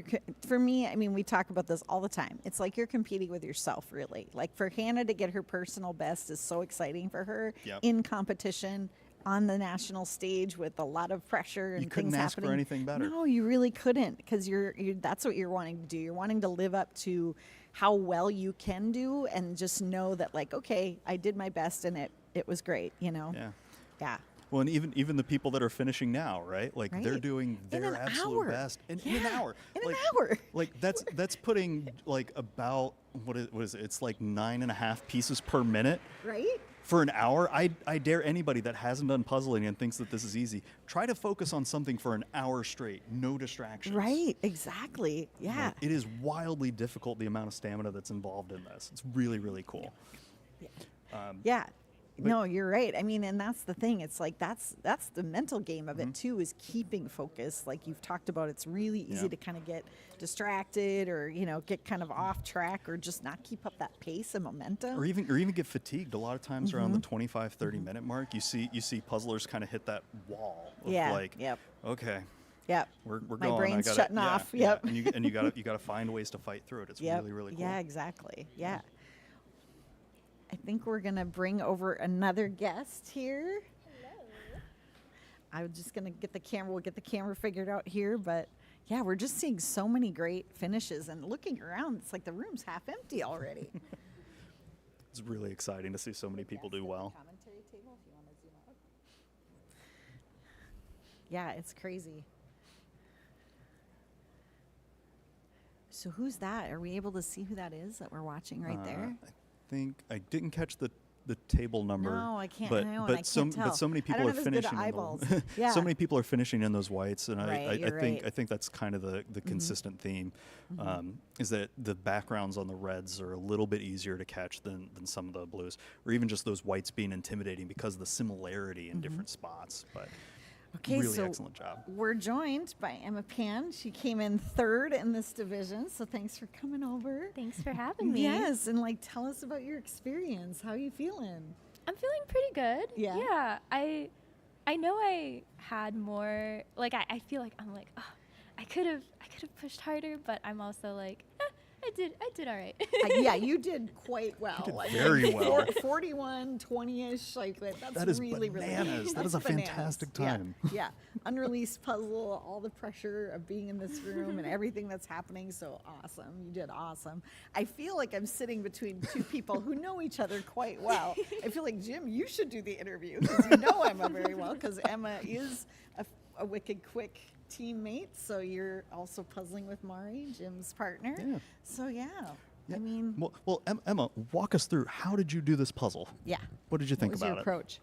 for me, I mean, we talk about this all the time. It's like you're competing with yourself, really. Like, for Hannah to get her personal best is so exciting for her in competition on the national stage with a lot of pressure and you couldn't things ask happening. for anything better. No, you really couldn't, because you're that's what you're wanting to do. You're wanting to live up to how well you can do, and just know that, like, okay, I did my best and it was great, you know. Yeah. Well, and even the people that are finishing now, right? Like, they're doing their absolute best in an hour. In an hour. Like, that's putting like about what is it? It's like 9.5 pieces per minute. Right. For an hour. I dare anybody that hasn't done puzzling and thinks that this is easy, try to focus on something for an hour straight, no distractions. Right, exactly. Yeah. Like, it is wildly difficult, the amount of stamina that's involved in this. It's really, really cool. Yeah. No, you're right. I mean, and that's the thing. It's like that's the mental game of it too, is keeping focus. Like you've talked about, it's really easy to kind of get distracted, or, you know, get kind of off track, or just not keep up that pace and momentum. Or even get fatigued. A lot of times around the 25, 30 minute mark, you see puzzlers kind of hit that wall of like, okay. Yep. We're My going. brain's shutting off. Yep. And you gotta find ways to fight through it. It's really, really cool. Yeah, exactly. Yeah. I think we're going to bring over another guest here. Hello. I'm just going to get the camera. We'll get the camera figured out here. But, yeah, we're just seeing so many great finishes. And looking around, it's like the room's half empty already. It's really exciting to see so many people do well. Commentary table, if you want to zoom out. Yeah, it's crazy. So who's that? Are we able to see who that is that we're watching right there? I think I didn't catch the table number. No, I can't. But I know, but I so can't tell. but so many I people don't are have as good finishing. eyeballs. Yeah. So many people are finishing in those whites, and Right, you're right. I think that's kind of the consistent theme, is that the backgrounds on the reds are a little bit easier to catch than some of the blues, or even just those whites being intimidating because of the similarity in different spots. But Okay, really so excellent job. we're joined by Emma Pan. She came in third in this division, so thanks for coming over. Thanks for having me. Yes, and like tell us about your experience. How are you feeling? I'm feeling pretty good. Yeah? Yeah. I know I had more, like, I feel like I'm like, oh, I could have pushed harder, but I'm also like, I did all right. Yeah, you did quite well. You did Like, very well. 41, 20-ish, like that's That is really, bananas. really That is a that's bananas. fantastic Yeah, time. Yeah. Unreleased puzzle, all the pressure of being in this room and everything that's happening. So awesome. You did awesome. I feel like I'm sitting between two people who know each other quite well. I feel like, Jim, you should do the interview, because you know Emma very well, because Emma is a wicked quick teammate. So you're also puzzling with Mari, Jim's partner. Yeah. So yeah. I mean, Well, Emma, walk us through, how did you do this puzzle? yeah. What did you think What was about your it? approach?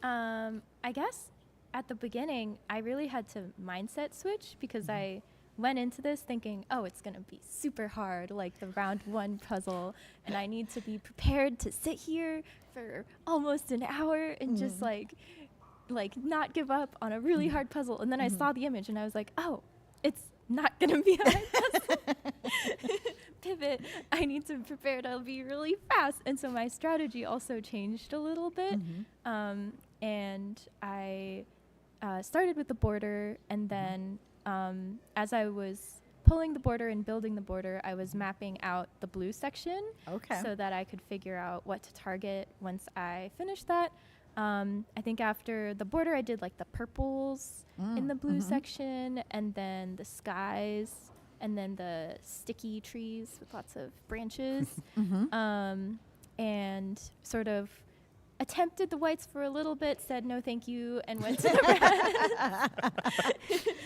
I guess at the beginning, I really had to mindset switch, because I went into this thinking, oh, it's going to be super hard, like the round one puzzle, and I need to be prepared to sit here for almost an hour and just like not give up on a really hard puzzle. And then I saw the image and I was like, oh, it's not going to be a hard puzzle. Pivot. I need to prepare to be really fast. And so my strategy also changed a little bit. And I started with the border, and then as I was pulling the border and building the border, I was mapping out the blue section Okay. so that I could figure out what to target once I finished that. I think after the border, I did like the purples in the blue section, and then the skies, and then the sticky trees with lots of branches, and sort of attempted the whites for a little bit, said no thank you, and went to the reds,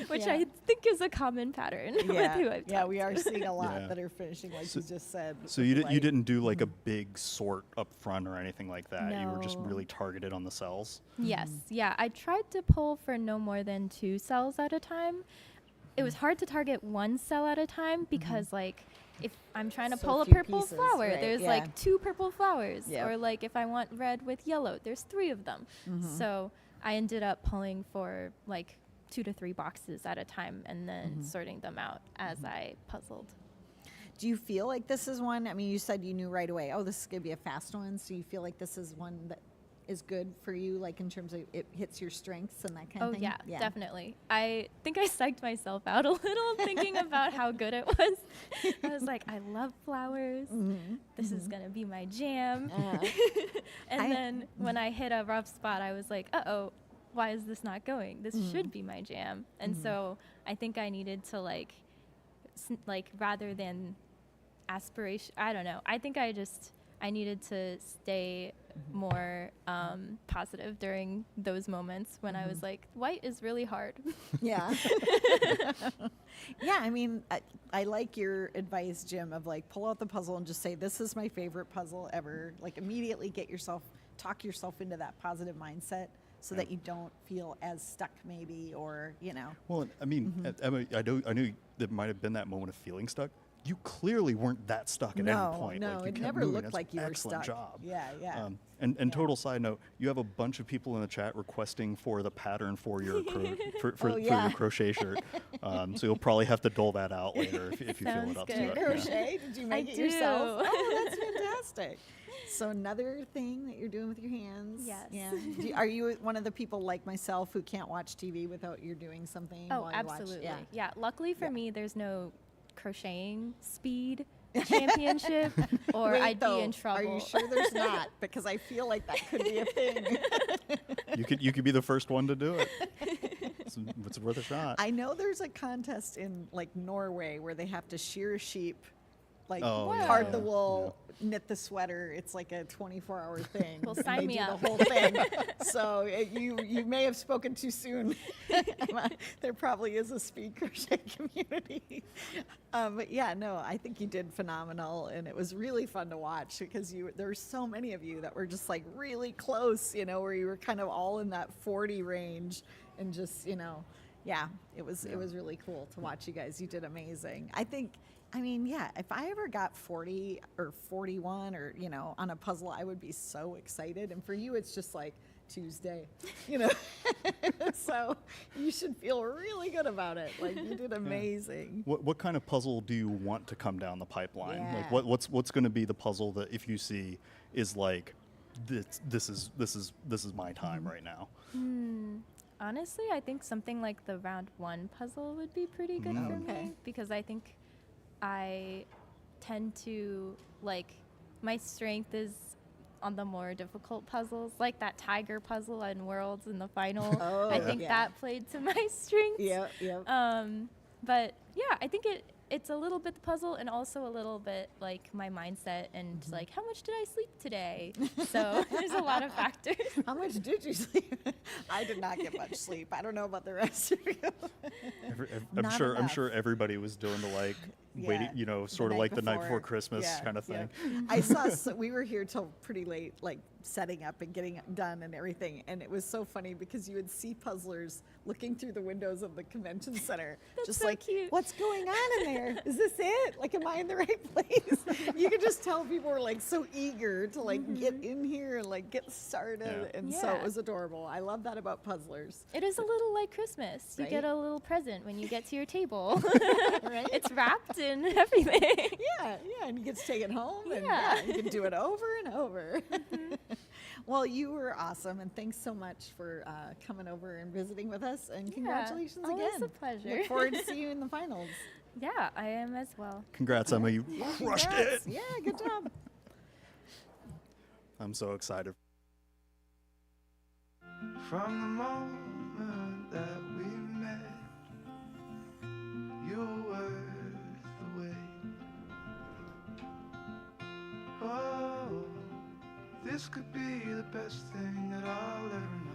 which Yeah. I think is a common pattern with who I've Yeah, talked we are to. seeing a lot Yeah. that are finishing like So- you just said. So with you the you white. didn't do like a big sort up front or anything like that. You were just No. really targeted on the cells. Yes, yeah. I tried to pull for no more than 2 cells at a time. It was hard to target 1 cell at a time because, like, if I'm trying to So pull a few purple pieces, flower, right, there's yeah. like 2 purple flowers. Yep. Or, like, if I want red with yellow, there's 3 of them. So I ended up pulling for like 2 to 3 boxes at a time and then sorting them out as I puzzled. Do you feel like this is one? I mean, you said you knew right away, oh, this is going to be a fast one. So you feel like this is one that is good for you, like in terms of it hits your strengths and that kind of Oh thing? yeah, definitely. I think I psyched myself out a little thinking about how good it was. I was like, I love flowers. This is gonna be my jam. And then when I hit a rough spot, I was like, uh-oh, why is this not going? This should be my jam. And so I think I needed to like rather than aspiration, I don't know. I think I needed to stay more positive during those moments when I was like, white is really hard. Yeah. Yeah, I mean, I like your advice, Jim, of like pull out the puzzle and just say, this is my favorite puzzle ever. Like immediately talk yourself into that positive mindset so that you don't feel as stuck maybe, or, you know. Well, I mean, Emma, I knew there might have been that moment of feeling stuck. You clearly weren't that stuck at any point. No, like, you it kept never moving. looked That's like you were excellent stuck. job. Yeah, yeah. And total side note, you have a bunch of people in the chat requesting for the pattern for your for your crochet shirt. So you'll probably have to dole that out later if you feel Sounds it up good. to it. Yeah. Crochet? Did you make I it yourself? do. Oh, that's fantastic. So another thing that you're doing with your hands. Yes. Yeah. Are you one of the people like myself who can't watch TV without you're doing something? Oh, while you watch? absolutely. Yeah. Yeah. Luckily for me, there's no crocheting speed championship, or Wait, I'd though, be in trouble. Are you sure there's not? Because I feel like that could be a thing. You could be the first one to do it. It's worth a shot. I know there's a contest in like Norway where they have to shear a sheep, like Oh, yeah, card yeah, the wool, knit the sweater. It's like a 24-hour thing. Well, and sign they me do up. the whole thing. So you may have spoken too soon. There probably is a speed crochet community. But yeah, no, I think you did phenomenal, and it was really fun to watch because there were so many of you that were just like really close, you know, where you were kind of all in that 40 range, and just, you know, yeah, it was really cool to watch you guys. You did amazing. I mean, yeah, if I ever got 40 or 41 or, you know, on a puzzle, I would be so excited. And for you, it's just like Tuesday, you know. So you should feel really good about it. Like, you did amazing. What kind of puzzle do you want to come down the pipeline? Yeah. Like what's going to be the puzzle that if you see is like this is my time right now? Honestly, I think something like the round 1 puzzle would be pretty good for Okay. me, because I think I tend to, like, my strength is on the more difficult puzzles, like that tiger puzzle in Worlds in the final. Oh, I think yeah. that played to my strengths. Yep, yep. But yeah, I think it's a little bit the puzzle and also a little bit like my mindset and like how much did I sleep today? So there's a lot of factors. How much did you sleep? I did not get much sleep. I don't know about the rest of you. I'm Not sure enough. everybody was doing the like Yeah, waiting, you know, sort of like the night before Christmas Yeah, kind of yeah. thing. I saw, we were here till pretty late, like setting up and getting it done and everything. And it was so funny because you would see puzzlers looking through the windows of the convention center, just so like, cute. what's going on in there? Is this it? Like, am I in the right place? You could just tell people were like so eager to like get in here and like get started. Yeah. And so it Yeah. was adorable. I love that about puzzlers. It is a little like Christmas. You get Right? a little present when you get to your table. Right? It's wrapped in everything. Yeah, yeah, and you get to take it home, and Yeah. you can do it over and over. Well, you were awesome, and thanks so much for coming over and visiting with us, and congratulations always again. a pleasure. Look forward to see you in the finals. Yeah, I am as well. Congrats, Emma. You crushed it. Yeah, good job. I'm so excited. From the moment that we met, you were worth the wait. Oh, this could be the best thing that I'll ever know.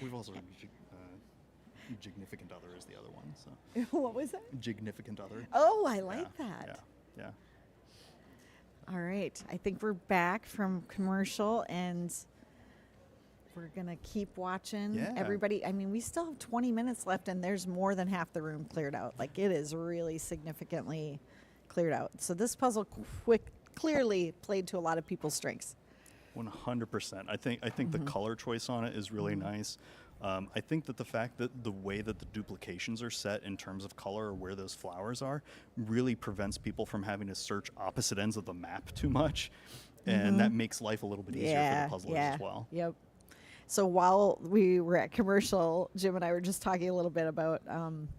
We've also Jignificant Other is the other one. So What was that? Jignificant Other. Oh, I like that. Yeah. All right. I think we're back from commercial and we're going to keep watching. Yeah. Everybody, I mean, we still have 20 minutes left and there's more than half the room cleared out. Like, it is really significantly cleared out. So this puzzle clearly played to a lot of people's strengths. 100%. I think the color choice on it is really nice. I think that the fact that the way that the duplications are set in terms of color or where those flowers are really prevents people from having to search opposite ends of the map too much. And that makes life a little bit easier for the puzzlers as well. Yep. So while we were at commercial, Jim and I were just talking a little bit about,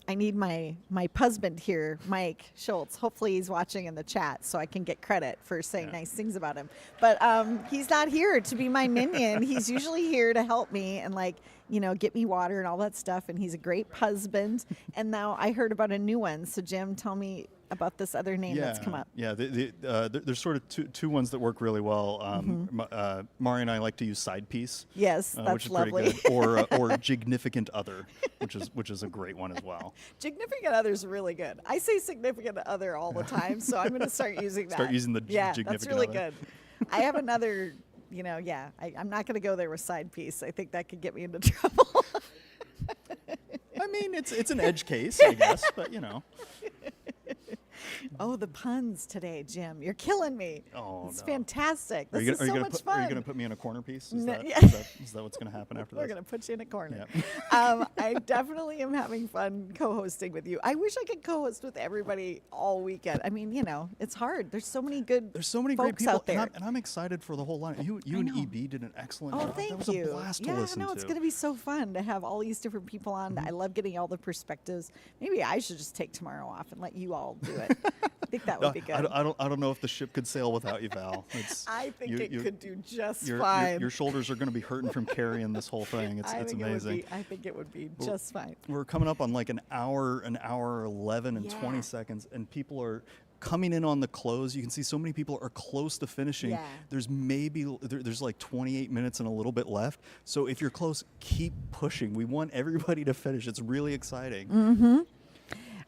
I need my husband here, Mike Schultz. Hopefully he's watching in the chat so I can get credit for saying nice things about him. But he's not here to be my minion. He's usually here to help me and get me water and all that stuff. And he's a great husband. And now I heard about a new one. So Jim, tell me about this other name that's come up. Yeah, there's sort of two ones that work really well. Mari and I like to use side piece. Yes, that's which is lovely. pretty good. Or Jignificant Other, which is a great one as well. Significant other's really good. I say significant other all the time, so I'm going to start using that. Start using the Jignificant that's really other. good. I have another, I'm not going to go there with side piece. I think that could get me into trouble. I mean, it's an edge case, I guess, but Oh, the puns today, Jim. You're killing me. Oh, it's no. fantastic. This is so much fun. Are you going to put me in a corner piece? Is No, that, yeah. is that what's going to happen after We're this? going to put you in a corner. Yep. I definitely am having fun co-hosting with you. I wish I could co-host with everybody all weekend. I mean, it's hard. There's so many great great people out there. and I'm excited for the whole line. You and EB did an excellent Oh, job. thank that was you. a blast to listen to. It's going to be so fun to have all these different people on. I love getting all the perspectives. Maybe I should just take tomorrow off and let you all do it. I think that would be good. I don't know if the ship could sail without you, Val. I think it could do just your, fine. Your shoulders are going to be hurting from carrying this whole thing. It's amazing. I think it would be just fine. We're coming up on like an hour 11 and 20 seconds, and people are coming in on the close. You can see so many people are close to finishing. Yeah. There's like 28 minutes and a little bit left. So if you're close, keep pushing. We want everybody to finish. It's really exciting.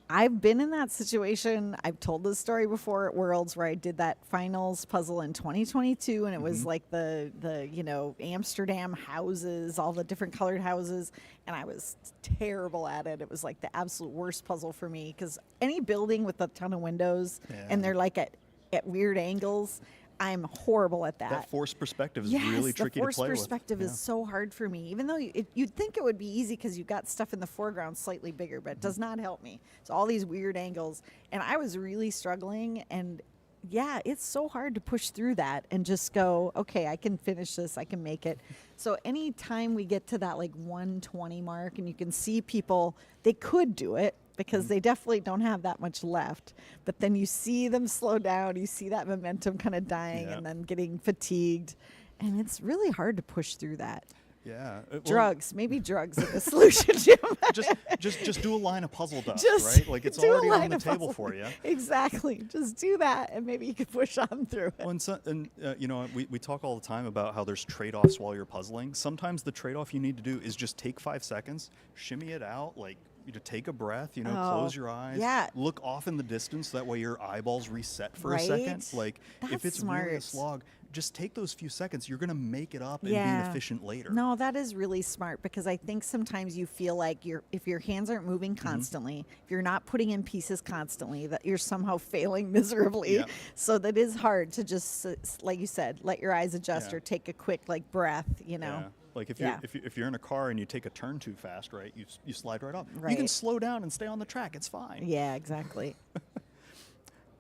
I've been in that situation. I've told this story before at Worlds where I did that finals puzzle in 2022, and it was like the Amsterdam houses, all the different colored houses, and I was terrible at it. It was like the absolute worst puzzle for me because any building with a ton of windows and they're like at weird angles, I'm horrible at that. That forced perspective is really tricky to play with. the forced perspective is so hard for me. Even though you'd think it would be easy because you've got stuff in the foreground slightly bigger, but it does not help me. So all these weird angles. And I was really struggling. And yeah, it's so hard to push through that and just go, okay, I can finish this. I can make it. So anytime we get to that like 120 mark and you can see people, they could do it, because they definitely don't have that much left. But then you see them slow down, you see that momentum kind of dying and then getting fatigued. And it's really hard to push through that. Yeah. Maybe drugs are the solution, Jim. just do a line of puzzle dust, Just right? Like it's do a already on line the of table puzzle. for you. Exactly. Just do that, and maybe you can push on through it. Well, we talk all the time about how there's trade-offs while you're puzzling. Sometimes the trade-off you need to do is just take 5 seconds, shimmy it out, like to take a breath, close your eyes, look off in the distance. That way your eyeballs reset for a second. Like if it's smart. really a slog, just take those few seconds. You're going to make it up and be efficient later. No, that is really smart, because I think sometimes you feel like if your hands aren't moving constantly, if you're not putting in pieces constantly, that you're somehow failing miserably. Yeah. So that is hard to just, like you said, let your eyes adjust or take a quick breath, Yeah. Like if Yeah. you're in a car and you take a turn too fast, right? You slide right off. You Right. can slow down and stay on the track. It's fine. Yeah, exactly.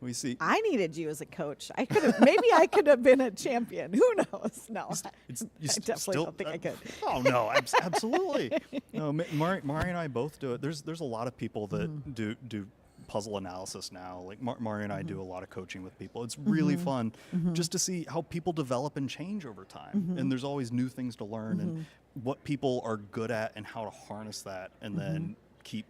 We see. I needed you as a coach. I could have, maybe I could have been a champion. Who knows? No, I definitely don't think I could. Oh no, absolutely. No, Mari and I both do it. There's a lot of people that do puzzle analysis now. Like Mari and I do a lot of coaching with people. It's really fun just to see how people develop and change over time. And there's always new things to learn and what people are good at and how to harness that, and then keep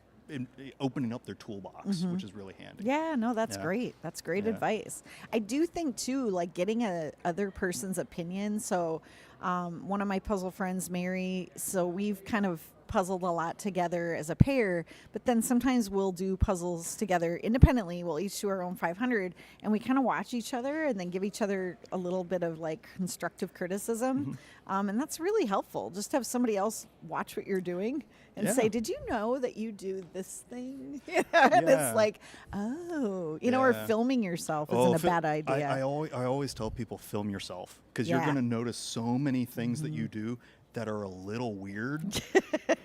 opening up their toolbox, which is really handy. Yeah, no, that's Yeah. great. That's great Yeah. advice. I do think too, like getting a other person's opinion. So, one of my puzzle friends, Mary. So we've kind of puzzled a lot together as a pair, but then sometimes we'll do puzzles together independently. We'll each do our own 500, and we kind of watch each other and then give each other a little bit of like constructive criticism. And that's really helpful. Just have somebody else watch what you're doing and say, Yeah. did you know that you do this thing? And Yeah. it's like, oh, or Yeah. filming yourself isn't a bad idea. I always tell people, film yourself, because you're Yeah. going to notice so many things that you do that are a little weird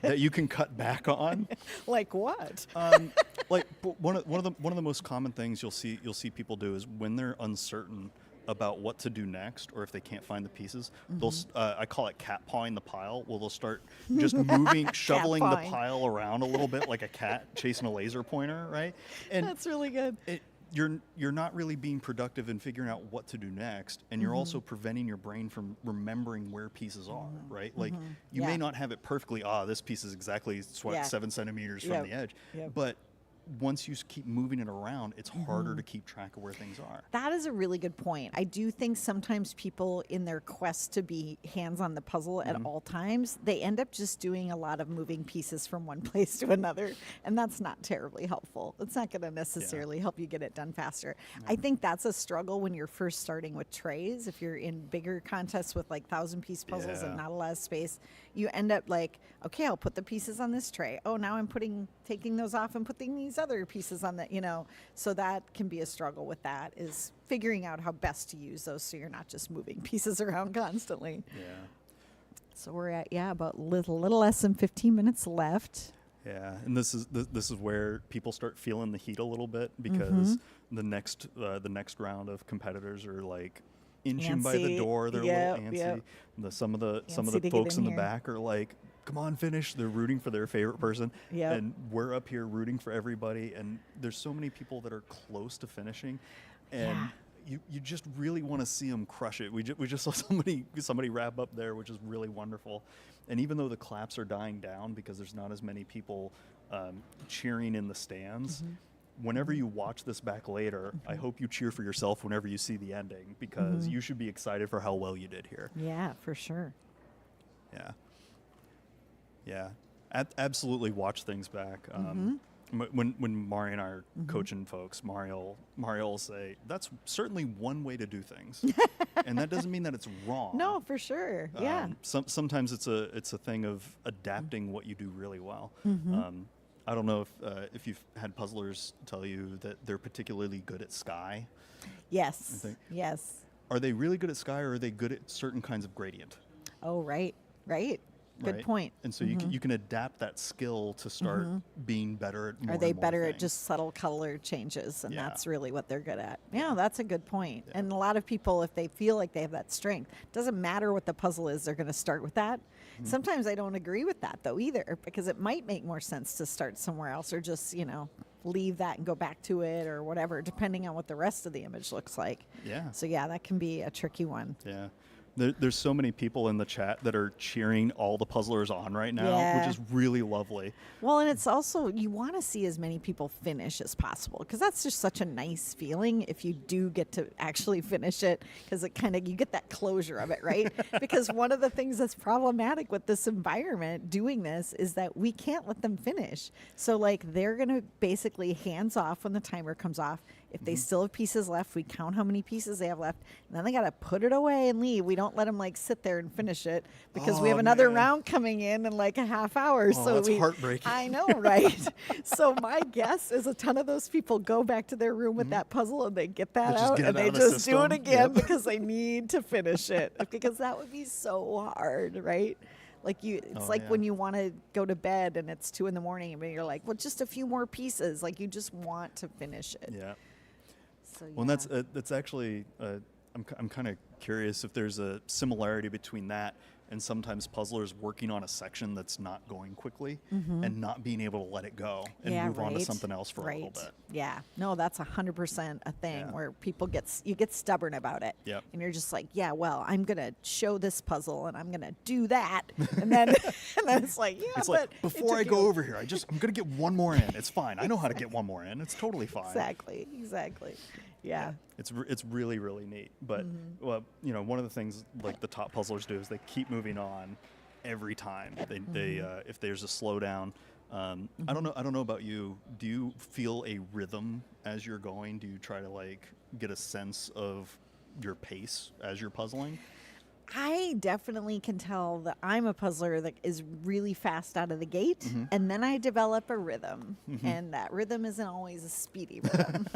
that you can cut back on. Like what? Like one of the most common things you'll see people do is when they're uncertain about what to do next, or if they can't find the pieces, they'll I call it cat pawing the pile. Well, they'll start just shoveling the pawing. pile around a little bit like a cat chasing a laser pointer, right? And That's really good. you're not really being productive in figuring out what to do next, and you're also preventing your brain from remembering where pieces are, right? Like you Yeah. may not have it perfectly. This piece is exactly Yeah. 7 centimeters Yep. from the edge, Yep. but once you keep moving it around, it's harder to keep track of where things are. That is a really good point. I do think sometimes people, in their quest to be hands on the puzzle at all times, they end up just doing a lot of moving pieces from one place to another, and that's not terribly helpful. It's not going to necessarily help you get it done faster. I think that's a struggle when you're first starting with trays. If you're in bigger contests with like 1,000-piece puzzles and Yeah. not a lot of space, you end up like, okay, I'll put the pieces on this tray. Oh, now I'm taking those off and putting these other pieces on that, so that can be a struggle with that, is figuring out how best to use those so you're not just moving pieces around constantly. Yeah. So we're at about little less than 15 minutes left. Yeah, and this is where people start feeling the heat a little bit, because the next round of competitors are like inching by the Antsy. door. They're Yep, a little antsy. yep. Some of the Antsy to get folks in in the here. back are like, come on, finish. They're rooting for their favorite person. Yep. And we're up here rooting for everybody. And there's so many people that are close to finishing, and you just really want to see them crush it. We just saw somebody wrap up there, which is really wonderful. And even though the claps are dying down because there's not as many people cheering in the stands, whenever you watch this back later, I hope you cheer for yourself whenever you see the ending, because you should be excited for how well you did here. Yeah, for sure. Yeah. Yeah. Absolutely watch things back. When Mari and I are coaching folks, Mario will say, that's certainly one way to do things. And that doesn't mean that it's wrong. No, for sure. Yeah. Sometimes it's a thing of adapting what you do really well. I don't know if you've had puzzlers tell you that they're particularly good at sky. Yes. think- Yes. Are they really good at sky, or are they good at certain kinds of gradient? Oh, right. Good Right? point. And so you can adapt that skill to start being better at more Are they and more better at things. just subtle color changes? And Yeah. that's really what they're good at. Yeah, that's a good point. And a lot of people, if they feel like they have that strength, doesn't matter what the puzzle is, they're going to start with that. Sometimes I don't agree with that, though, either, because it might make more sense to start somewhere else, or just, leave that and go back to it or whatever, depending on what the rest of the image looks like. Yeah. So, yeah, that can be a tricky one. Yeah. There's so many people in the chat that are cheering all the puzzlers on right now, Yeah. which is really lovely. Well, and it's also, you want to see as many people finish as possible, because that's just such a nice feeling if you do get to actually finish it, because it kind of, you get that closure of it, right? Because one of the things that's problematic with this environment doing this is that we can't let them finish. So, like, they're going to basically hands off when the timer comes off. If they still have pieces left, we count how many pieces they have left, and then they got to put it away and leave. We don't let them like sit there and finish it, because we have Oh, another man. round coming in like a half hour. Oh, So that's we, heartbreaking. I know, right? So my guess is a ton of those people go back to their room with that puzzle and they get that They just out get and it they out of the just do it system. again Yep. because they need to finish it, because that would be so hard, right? Like it's Oh, like yeah. when you want to go to bed and it's 2 a.m. and you're like, well, just a few more pieces. Like you just want to finish it. Yeah. So, Well, and that's actually I'm kind of curious if there's a similarity between that and sometimes puzzlers working on a section that's not going quickly and not being able to let it go and move on to something else for a little bit. Yeah. No, that's 100% a thing Yeah. where people you get stubborn about it. Yep. And you're just like, yeah, well, I'm going to show this puzzle and I'm going to do that. And then and then it's like, yeah, It's but like it before I took go you- over here, I'm gonna get one more in. It's fine. I know how to get one more in. It's totally fine. Exactly. Yeah. It's really really neat. But well, one of the things like the top puzzlers do is they keep moving on every time. They if there's a slowdown. I don't know about you. Do you feel a rhythm as you're going? Do you try to like get a sense of your pace as you're puzzling? I definitely can tell that I'm a puzzler that is really fast out of the gate, and then I develop a rhythm, and that rhythm isn't always a speedy rhythm.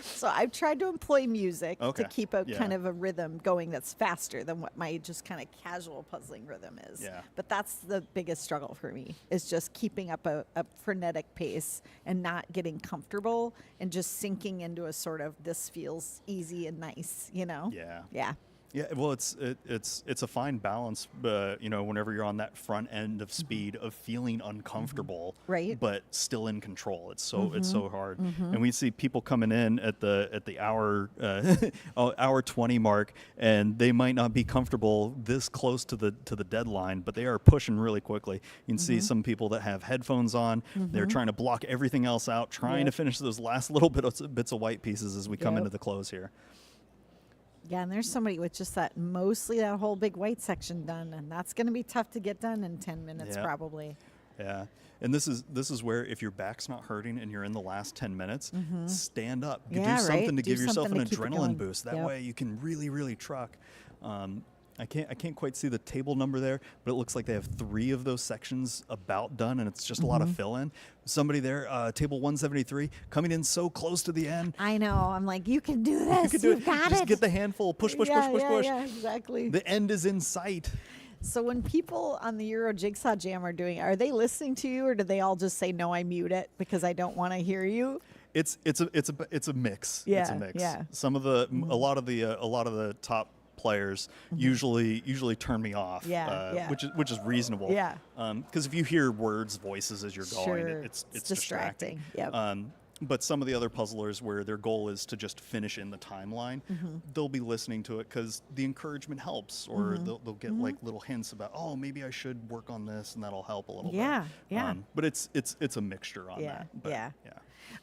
So I've tried to employ music Okay. to keep a Yeah. kind of a rhythm going that's faster than what my just kind of casual puzzling rhythm is. Yeah. But that's the biggest struggle for me, is just keeping up a frenetic pace and not getting comfortable and just sinking into a sort of this feels easy and nice, Yeah. Yeah. Yeah, well, it's a fine balance, whenever you're on that front end of speed of feeling uncomfortable, Right. but still in control. It's so hard, and we see people coming in at the hour hour 20 mark, and they might not be comfortable this close to the deadline, but they are pushing really quickly. You can see some people that have headphones on; they're trying to block everything else out, trying to finish those last little bits of white pieces as we come Yep. into the close here. Yeah, and there's somebody with just that whole big white section done, and that's going to be tough to get done in 10 minutes Yeah. probably. Yeah, and this is where if your back's not hurting and you're in the last 10 minutes, stand up. You Yeah, do right. something to Do give yourself something an to keep it going. adrenaline boost. That Yep. way you can really, really truck. I can't quite see the table number there, but it looks like they have 3 of those sections about done, and it's just a lot of fill in. Somebody there, table 173, coming in so close to the end. I know. I'm like, you can do this. You can do You've it. got Just it. get the handful. Push, push, yeah, push, push, yeah, push. Yeah, exactly. The end is in sight. So when people on the Euro Jigsaw Jam are they listening to you, or do they all just say, no, I mute it because I don't want to hear you? It's a mix. It's a Yeah, mix. yeah. Some of a lot of the top players usually turn me off. Yeah, yeah. Which is reasonable. Yeah. Because if you hear words, voices as you're going, Sure. it's It's distracting. distracting. Yep. But some of the other puzzlers where their goal is to just finish in the timeline, they'll be listening to it because the encouragement helps, or they'll get like little hints about, oh, maybe I should work on this, and that'll help a little Yeah, bit. yeah. But it's a mixture on Yeah, that. But, yeah. yeah.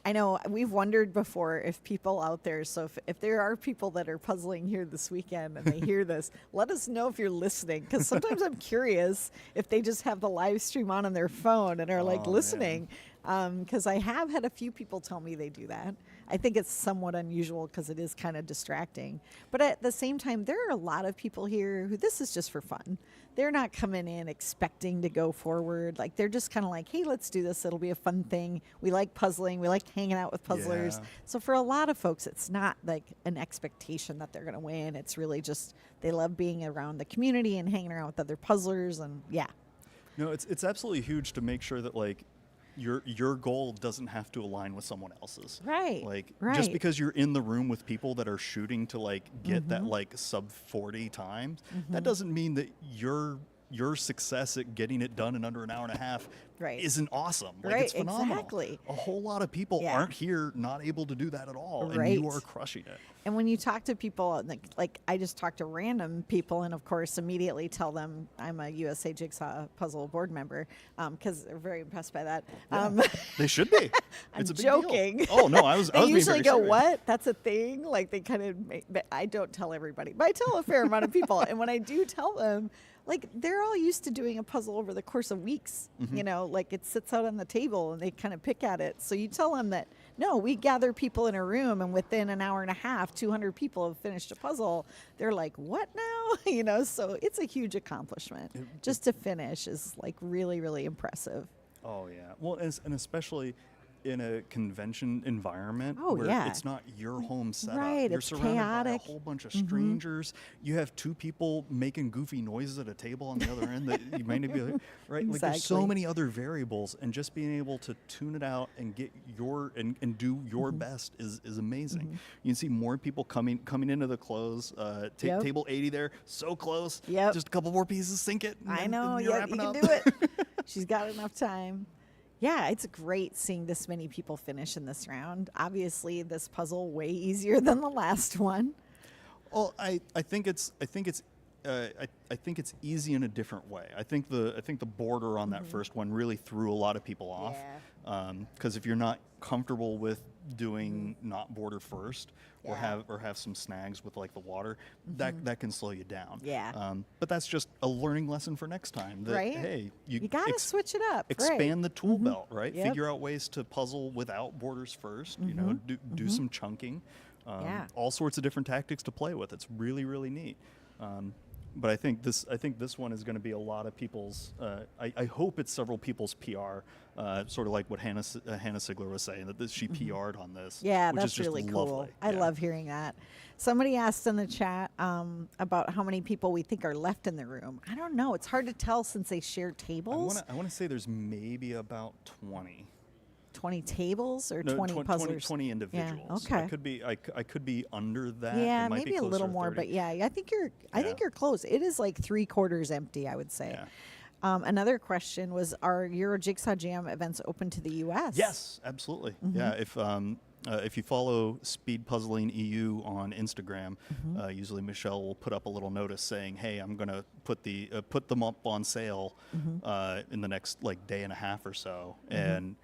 I know we've wondered before if people out there, so if there are people that are puzzling here this weekend and they hear this, let us know if you're listening, because sometimes I'm curious if they just have the live stream on their phone and are like Oh, man. listening, because I have had a few people tell me they do that. I think it's somewhat unusual because it is kind of distracting. But at the same time, there are a lot of people here who this is just for fun. They're not coming in expecting to go forward. Like they're just kind of like, hey, let's do this. It'll be a fun thing. We like puzzling. We like hanging out with puzzlers. Yeah. So for a lot of folks, it's not like an expectation that they're going to win. It's really just they love being around the community and hanging around with other puzzlers. And yeah. No, it's absolutely huge to make sure that like your goal doesn't have to align with someone else's. Right. Like right. just because you're in the room with people that are shooting to like get that like sub 40 times, that doesn't mean that your success at getting it done in under an hour and a half Right. isn't awesome. Like Right, it's phenomenal. exactly. A whole lot of people Yeah. aren't here not able to do that at all, and Right. you are crushing it. And when you talk to people, like I just talk to random people, and of course immediately tell them I'm a USA Jigsaw Puzzle board member, because they're very impressed by that. They should be. I'm It's a big deal. joking. Oh no, I was They being usually very go, serious. "What? That's a thing?" Like they kind of. But I don't tell everybody, but I tell a fair amount of people. And when I do tell them, like they're all used to doing a puzzle over the course of weeks. You know, like it sits out on the table and they kind of pick at it. So you tell them that no, we gather people in a room, and within an hour and a half, 200 people have finished a puzzle. They're like, "What now?" You know, so it's a huge accomplishment. Just to finish is like really, really impressive. Oh yeah. Well, and especially in a convention environment Oh, where yeah. it's not your home setup. Right, You're it's surrounded chaotic. by a whole bunch of strangers. You have two people making goofy noises at a table on the other end that you may not be like, right. Like there's so Exactly. many other variables, and just being able to tune it out and get your and do your best is amazing. You can see more people coming into the close. Yep. Table 80 there, so close. Yep. Just a couple more pieces, sink it. and I then- know. then you're Yeah, wrapping you can up. do it. She's got enough time. Yeah, it's great seeing this many people finish in this round. Obviously, this puzzle way easier than the last one. Well, I think it's easy in a different way. I think the border on that first one really threw a lot of people off. Because if you're not comfortable with doing not border first, or have some snags with like the water, that can slow you down. Yeah. But that's just a learning lesson for next time. That, Right. Hey, You got to switch it up. expand right. the tool belt, right? Yep. Figure out ways to puzzle without borders first. You know, do some chunking. Yeah. All sorts of different tactics to play with. It's really, really neat. But I think this one is going to be a lot of people's. I hope it's several people's PR. Sort of like what Hannah Sigler was saying, that she PR'd on this. Yeah, which that's is just really lovely. cool. I Yeah. love hearing that. Somebody asked in the chat about how many people we think are left in the room. I don't know. It's hard to tell since they share tables. I want to say there's maybe about 20. 20 tables or No, 20 puzzlers? 20 individuals. okay. I could be under that. Yeah, It might be maybe a little closer to more, 30. but yeah, I think you're close. It is like 3/4 empty, I would say. Yeah. Another question was: are Euro Jigsaw Jam events open to the U.S.? Yes, absolutely. Yeah, if you follow Speed Puzzling EU on Instagram, usually Michelle will put up a little notice saying, "Hey, I'm gonna put them up on sale in the next like day and a half or so," and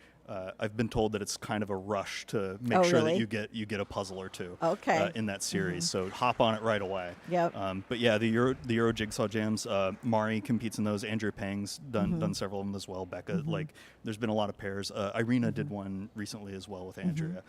I've been told that it's kind of a rush to make Oh, sure really? that you get a puzzle or two Okay. in that series. So hop on it right away. Yep. But yeah, the Euro Jigsaw Jams, Mari competes in those. Andrea Pang's done several of them as well. Becca, like, there's been a lot of pairs. Irina did one recently as well with Andrea.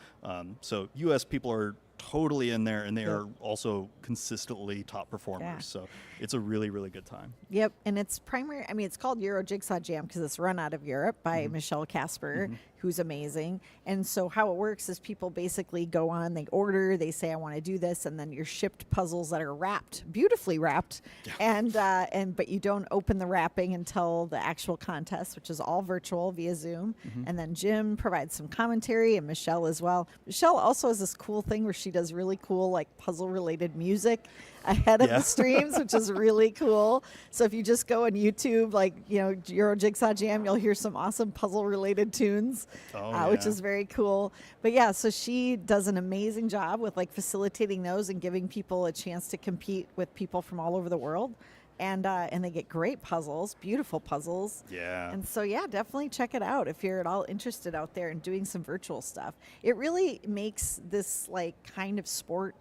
So U.S. people are totally in there, and they are also consistently top performers. Yeah. So it's a really, really good time. Yep, and it's primary. I mean, it's called Euro Jigsaw Jam because it's run out of Europe by Michelle Casper, who's amazing. And so how it works is people basically go on, they order, they say, "I want to do this," and then you're shipped puzzles that are wrapped, beautifully wrapped, and but you don't open the wrapping until the actual contest, which is all virtual via Zoom. And then Jim provides some commentary, and Michelle as well. Michelle also has this cool thing where she does really cool like puzzle related music ahead of the streams, which is really cool. So if you just go on YouTube, like, Euro Jigsaw Jam, you'll hear some awesome puzzle related tunes, which is very cool. But yeah, so she does an amazing job with like facilitating those and giving people a chance to compete with people from all over the world. And they get great puzzles, beautiful puzzles. Yeah. And so, yeah, definitely check it out if you're at all interested out there in doing some virtual stuff. It really makes this like kind of sport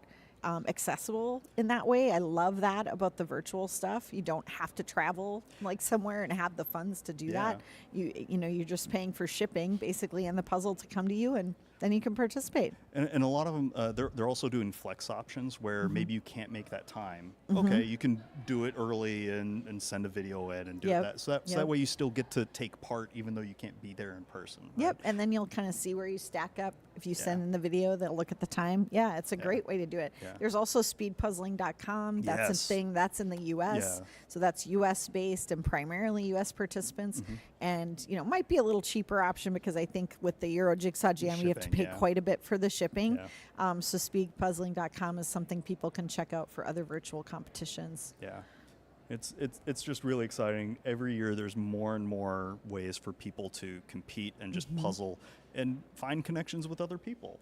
accessible in that way. I love that about the virtual stuff. You don't have to travel like somewhere and have the funds to do that. You're just paying for shipping basically and the puzzle to come to you, and then you can participate. And a lot of them, they're also doing flex options where maybe you can't make that time. Okay, you can do it early and send a video in and do that. So that way you still get to take part even though you can't be there in person. Right? Yep, and then you'll kind of see where you stack up. If you send in the video, they'll look at the time. Yeah, it's a great way to do it. Yeah. There's also speedpuzzling.com. That's a thing. That's in the U.S. Yeah. So that's U.S. based and primarily U.S. participants. And, might be a little cheaper option because I think with the Euro Jigsaw Jam, you have to pay Shipping, quite a bit for the shipping. Yeah. So speedpuzzling.com is something people can check out for other virtual competitions. Yeah. It's just really exciting. Every year there's more and more ways for people to compete and just puzzle and find connections with other people.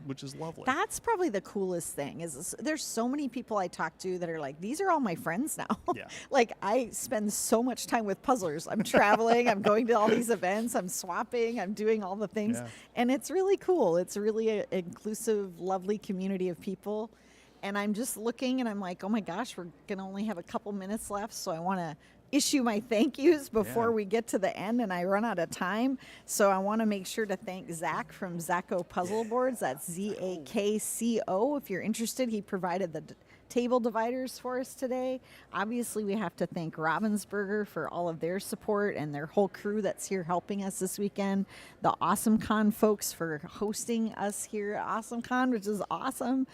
Which is lovely. That's probably the coolest thing is there's so many people I talk to that are like, these are all my friends now. Yeah. Like I spend so much time with puzzlers. I'm traveling, I'm going to all these events, I'm swapping, I'm doing all the things. Yeah. And it's really cool. It's really an inclusive, lovely community of people. And I'm just looking and I'm like, oh my gosh, we're going to only have a couple minutes left. So I want to issue my thank yous before we get to the end and I run out of time. So I want to make sure to thank Zach from Zacko Puzzle Boards. That's Zakco. If you're interested, he provided the table dividers for us today. Obviously, we have to thank Ravensburger for all of their support and their whole crew that's here helping us this weekend. The Awesome Con folks for hosting us here at Awesome Con, which is awesome.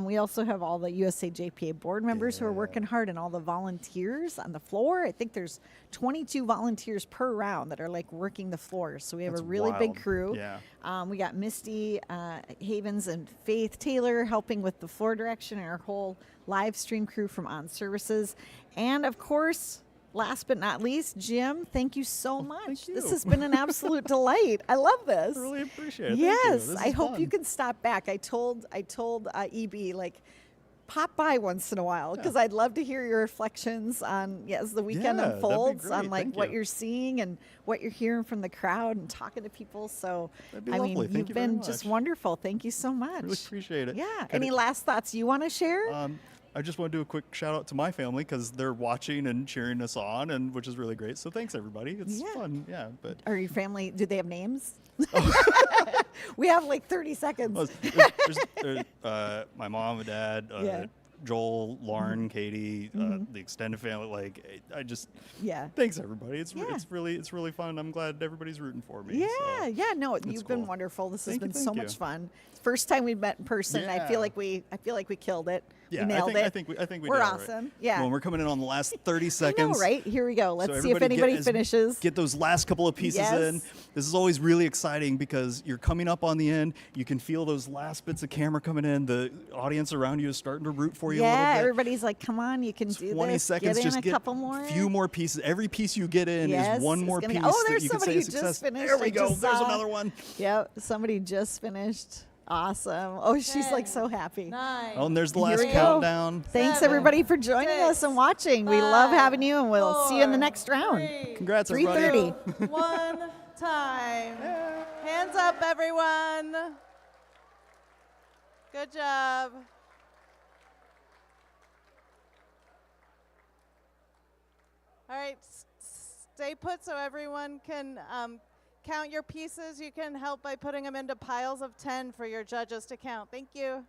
We also have all the USA JPA board members who are working hard and all the volunteers on the floor. I think there's 22 volunteers per round that are like working the floor. So we have That's a really big wild. crew. Yeah. We got Misty Havens and Faith Taylor helping with the floor direction and our whole live stream crew from On Services. And of course, last but not least, Jim, thank you so much. This you. has been an absolute delight. I love this. Really appreciate it. Yes, Thank you. This I is hope you fun. can stop back. I told EB like pop by once in a while because I'd love to hear your reflections on as the weekend Yeah, that'd be unfolds on great. like Thank what you. you're seeing and what you're hearing from the crowd and talking to people. So That'd be I lovely. mean, Thank you've you very been just much. wonderful. Thank you so much. Really appreciate it. Yeah. Kinda- Any last thoughts you want to share? I just want to do a quick shout out to my family because they're watching and cheering us on, and which is really great. So thanks everybody. It's Yeah. fun. Yeah, but Are your family? Do they have names? We have like 30 seconds. well, there's, my mom and dad, Yeah. Joel, Lauren, Katie, the extended family. Like I just Yeah. thanks everybody. It's Yeah. it's really fun. I'm glad everybody's rooting for me. Yeah, so. yeah, no, you've been cool. wonderful. This has Thank you, been so thank much you. fun. First time we met in person. I feel Yeah. like we killed it. Yeah, we nailed it. I think we We're did all right. awesome. Yeah. Well, we're coming in on the last 30 I seconds. know, right? Here we go. Let's So see if everybody anybody get finishes. Get those last couple of pieces in. Yes. This is always really exciting because you're coming up on the end. You can feel those last bits of camera coming in. The audience around you is starting to root for you a Yeah, little bit. everybody's like, come on, you can do 20 this. seconds, Get in just a get couple more. few more pieces. Every piece you get in Yes, is one it's more gonna piece go- Oh, that there's you can somebody say who is success. just finished. There we I go. just There's saw. another one. Yep, somebody just finished. Awesome. Oh, she's like so happy. 9, Oh, and there's the Here last we go. countdown. Thanks 7, everybody for joining us and watching. We love having you, and we'll see you in the 4, next round. 3, Congrats, everybody. 3:30. 1 time. Hands up, everyone. Good job. All right, stay put so everyone can count your pieces. You can help by putting them into piles of 10 for your judges to count. Thank you.